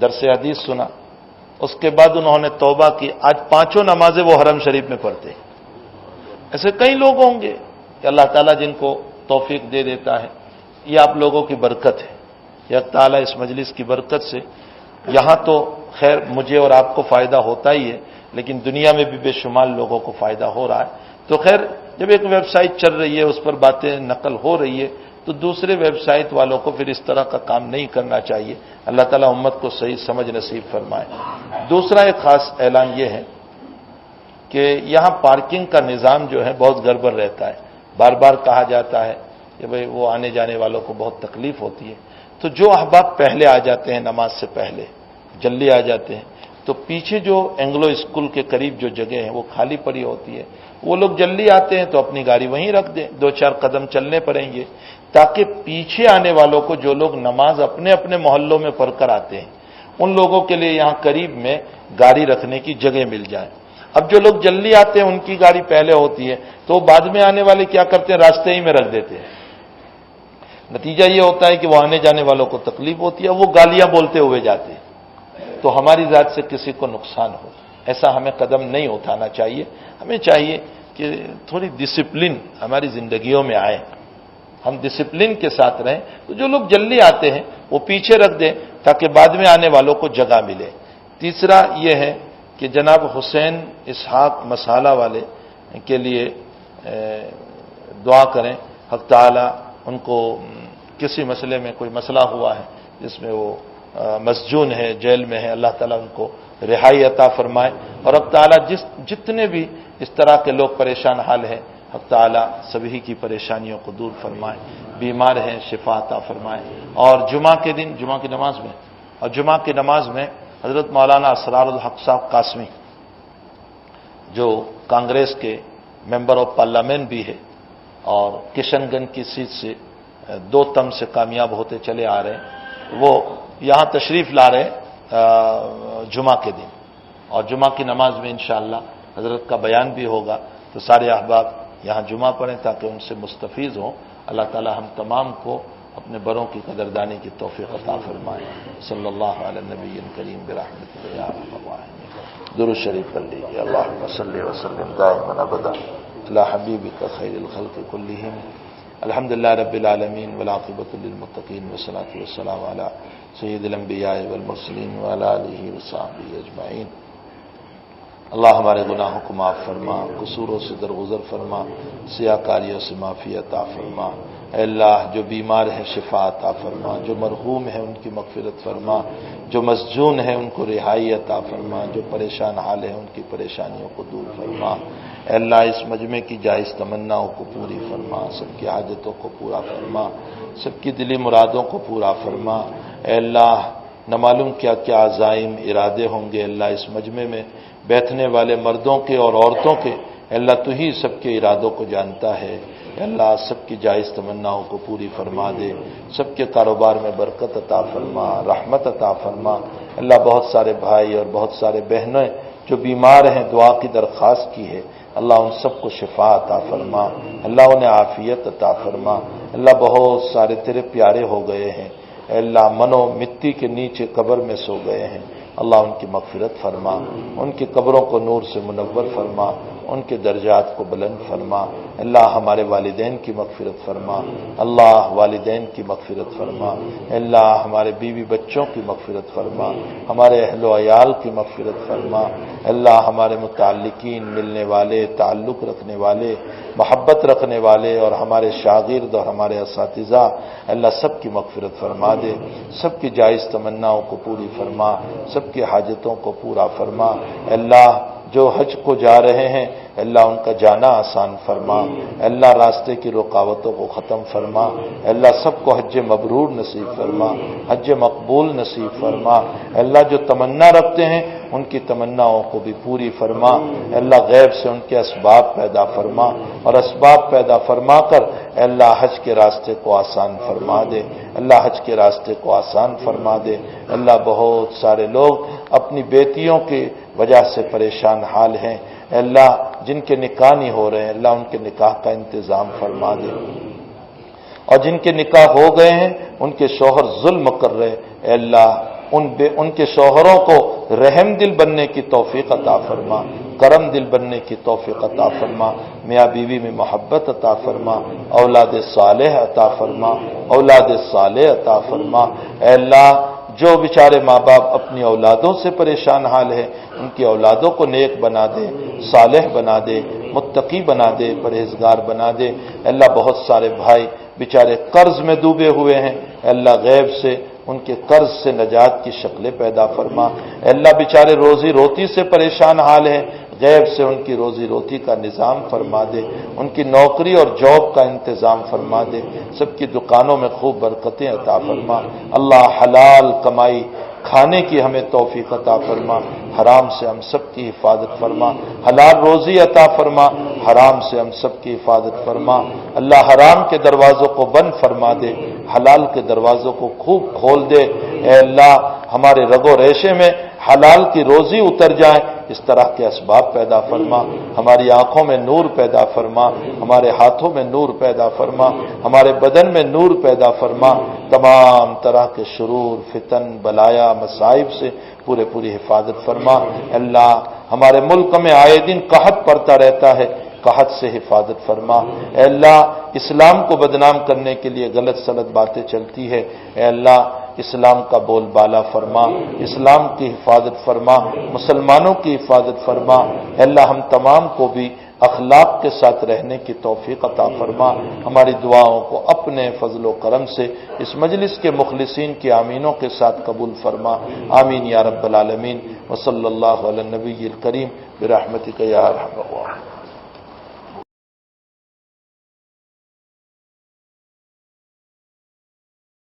درس حدیث سنا، اس کے بعد انہوں نے توبہ کی، آج 5 نمازیں وہ حرم شریف میں پڑھتے ہیں۔ ایسے کئی لوگ ہوں گے کہ اللہ تعالیٰ جن کو توفیق دے دیتا ہے، یہ آپ لوگوں کی برکت ہے، یا تعالیٰ اس مجلس کی برکت سے یہاں تو خیر مجھے اور آپ کو فائدہ ہوتا ہی ہے، لیکن دنیا میں بھی بے شمار لوگوں کو فائدہ ہو رہا ہے۔ تو خیر جب ایک ویب سائٹ چل رہی ہے، اس پر باتیں نقل ہو رہی ہے، تو دوسرے ویب سائٹ والوں کو پھر اس طرح کا کام نہیں کرنا چاہیے۔ اللہ تعالیٰ امت کو صحیح سمجھ نصیب فرمائے۔ دوسرا ایک خاص اعلان یہ ہے کہ یہاں پارکنگ کا نظام جو ہے بہت گڑبڑ رہتا ہے، بار بار کہا جاتا ہے کہ بھئی وہ آنے جانے والوں کو بہت تکلیف ہوتی ہے، تو جو احباب پہلے آ جاتے ہیں، نماز سے پہلے جلدی آ جاتے ہیں، تو پیچھے جو اینگلو اسکول کے قریب جو جگہ ہے وہ خالی پڑی ہوتی ہے، وہ لوگ جلدی آتے ہیں تو اپنی گاڑی وہیں رکھ دیں، 2-4 قدم چلنے پڑیں گے، تاکہ پیچھے آنے والوں کو، جو لوگ نماز اپنے اپنے محلوں میں پڑھ کر آتے ہیں، ان لوگوں کے لیے یہاں قریب میں گاڑی رکھنے کی جگہ مل جائے۔ اب جو لوگ جلدی آتے ہیں ان کی گاڑی پہلے ہوتی ہے، تو بعد میں آنے والے کیا کرتے ہیں، راستے ہی میں رکھ دیتے ہیں۔ نتیجہ یہ ہوتا ہے کہ وہ آنے جانے والوں کو تکلیف ہوتی ہے، وہ گالیاں بولتے ہوئے جاتے ہیں، تو ہماری ذات سے کسی کو نقصان ہو، ایسا ہمیں قدم نہیں اٹھانا چاہیے۔ ہمیں چاہیے کہ تھوڑی ڈسپلن ہماری زندگیوں میں آئے، ہم ڈسپلن کے ساتھ رہیں، تو جو لوگ جلدی آتے ہیں وہ پیچھے رکھ دیں تاکہ بعد میں آنے والوں کو جگہ ملے۔ تیسرا یہ ہے کہ جناب حسین اسحاق مسالہ والے کے لیے دعا کریں، حق تعالیٰ ان کو کسی مسئلے میں کوئی مسئلہ ہوا ہے جس میں وہ مسجون ہے، جیل میں ہے، اللہ تعالیٰ ان کو رہائی عطا فرمائے، اور حق تعالیٰ جتنے بھی اس طرح کے لوگ پریشان حال ہیں، حق تعالیٰ سبھی کی پریشانیوں کو دور فرمائے، بیمار ہیں شفا عطا فرمائے۔ اور جمعہ کے دن، جمعہ کی نماز میں حضرت مولانا اسرار الحق صاحب قاسمی، جو کانگریس کے ممبر آف پارلیمنٹ بھی ہے اور کشن گنج کی سیٹ سے 2 تم سے کامیاب ہوتے چلے آ رہے ہیں، وہ یہاں تشریف لا رہے جمعہ کے دن، اور جمعہ کی نماز میں انشاءاللہ حضرت کا بیان بھی ہوگا، تو سارے احباب یہاں جمعہ پڑھیں تاکہ ان سے مستفیض ہوں۔ اللہ تعالی ہم تمام کو اپنے بڑوں کی قدردانی کی توفیق عطا فرمائے. صلی اللہ علی نبی کریم برحمتک یا ارحم الراحمین. درود شریف پڑھ لیجیے. اللہم صلی وسلم دائما ابدا علی حبیبک خیر الخلق کلہم. الحمدللہ رب العالمین والعاقبۃ للمتقین والصلاۃ والسلام علی سید الانبیاء والمرسلین وعلی آلہ وصحبہ اجمعین. اللہ ہمارے گناہوں کو معاف فرما، قصوروں سے درگزر فرما، سیاہ کاریوں سے معافی عطا فرما. اے اللہ جو بیمار ہیں شفا عطا فرما، جو مرحوم ہیں ان کی مغفرت فرما، جو مسجون ہیں ان کو رہائی عطا فرما، جو پریشان حال ہیں ان کی پریشانیوں کو دور فرما. اے اللہ اس مجمع کی جائز تمناؤں کو پوری فرما، سب کی حاجتوں کو پورا فرما، سب کی دلی مرادوں کو پورا فرما. اے اللہ نہ معلوم کیا کیا عزائم ارادے ہوں گے اللہ اس مجمع میں بیٹھنے والے مردوں کے اور عورتوں کے. اے اللہ تو ہی سب کے ارادوں کو جانتا ہے. اے اللہ سب کی جائز تمناؤں کو پوری فرما دے، سب کے کاروبار میں برکت عطا فرما، رحمت عطا فرما. اللہ بہت سارے بھائی اور بہت سارے بہنیں جو بیمار ہیں دعا کی درخواست کی ہے، اللہ ان سب کو شفا عطا فرما، اللہ انہیں عافیت عطا فرما. اللہ بہت سارے تیرے پیارے ہو گئے ہیں، اے اللہ منو مٹی کے نیچے قبر میں سو گئے ہیں، اللہ ان کی مغفرت فرما، ان کی قبروں کو نور سے منور فرما، ان کے درجات کو بلند فرما. اللہ ہمارے والدین کی مغفرت فرما، اللہ والدین کی مغفرت فرما. اللہ ہمارے بیوی بچوں کی مغفرت فرما، ہمارے اہل و عیال کی مغفرت فرما. اللہ ہمارے متعلقین، ملنے والے، تعلق رکھنے والے، محبت رکھنے والے اور ہمارے شاگرد اور ہمارے اساتذہ، اللہ سب کی مغفرت فرما دے، سب کی جائز تمناؤں کو پوری فرما، سب کی حاجتوں کو پورا فرما. اللہ جو حج کو جا رہے ہیں اللہ ان کا جانا آسان فرما، اللہ راستے کی رکاوٹوں کو ختم فرما. اللہ سب کو حج مبرور نصیب فرما، حج مقبول نصیب فرما. اللہ جو تمنا رکھتے ہیں ان کی تمناؤں کو بھی پوری فرما. اللہ غیب سے ان کے اسباب پیدا فرما اور اسباب پیدا فرما کر اللہ حج کے راستے کو آسان فرما دے، اللہ حج کے راستے کو آسان فرما دے. اللہ بہت سارے لوگ اپنی بیٹیوں کی وجہ سے پریشان حال ہیں، اللہ جن کے نکاح نہیں ہو رہے ہیں اللہ ان کے نکاح کا انتظام فرما دے، اور جن کے نکاح ہو گئے ہیں ان کے شوہر ظلم کر رہے، اے اللہ ان کے شوہروں کو رحم دل بننے کی توفیق عطا فرما، کرم دل بننے کی توفیق عطا فرما. میاں بیوی میں محبت عطا فرما، اولاد صالح عطا فرما، اولاد صالح عطا فرما. اے اللہ جو بیچارے ماں باپ اپنی اولادوں سے پریشان حال ہے ان کی اولادوں کو نیک بنا دے، صالح بنا دے، متقی بنا دے، پرہیزگار بنا دے. اللہ بہت سارے بھائی بیچارے قرض میں ڈوبے ہوئے ہیں، اللہ غیب سے ان کے قرض سے نجات کی شکلیں پیدا فرما. اللہ بیچارے روزی روٹی سے پریشان حال ہیں، غیب سے ان کی روزی روٹی کا نظام فرما دے، ان کی نوکری اور جاب کا انتظام فرما دے، سب کی دکانوں میں خوب برکتیں عطا فرما. اللہ حلال کمائی کھانے کی ہمیں توفیق عطا فرما، حرام سے ہم سب کی حفاظت فرما. حلال روزی عطا فرما، حرام سے ہم سب کی حفاظت فرما. اللہ حرام کے دروازوں کو بند فرما دے، حلال کے دروازوں کو خوب کھول دے. اے اللہ ہمارے رگ و ریشے میں حلال کی روزی اتر جائے اس طرح کے اسباب پیدا فرما. ہماری آنکھوں میں نور پیدا فرما، ہمارے ہاتھوں میں نور پیدا فرما، ہمارے بدن میں نور پیدا فرما. تمام طرح کے شرور، فتن، بلایا، مصائب سے پوری حفاظت فرما. اللہ ہمارے ملک میں آئے دن قحط پڑتا رہتا ہے، قحط سے حفاظت فرما. اے اللہ اسلام کو بدنام کرنے کے لیے غلط سلط باتیں چلتی ہے، اے اللہ اسلام کا بول بالا فرما، اسلام کی حفاظت فرما، مسلمانوں کی حفاظت فرما. اے اللہ ہم تمام کو بھی اخلاق کے ساتھ رہنے کی توفیق عطا فرما. ہماری دعاؤں کو اپنے فضل و کرم سے اس مجلس کے مخلصین کی آمینوں کے ساتھ قبول فرما. آمین یا رب العالمین. وصلی اللہ علی النبی الکریم برحمتک یا ارحم الراحمین.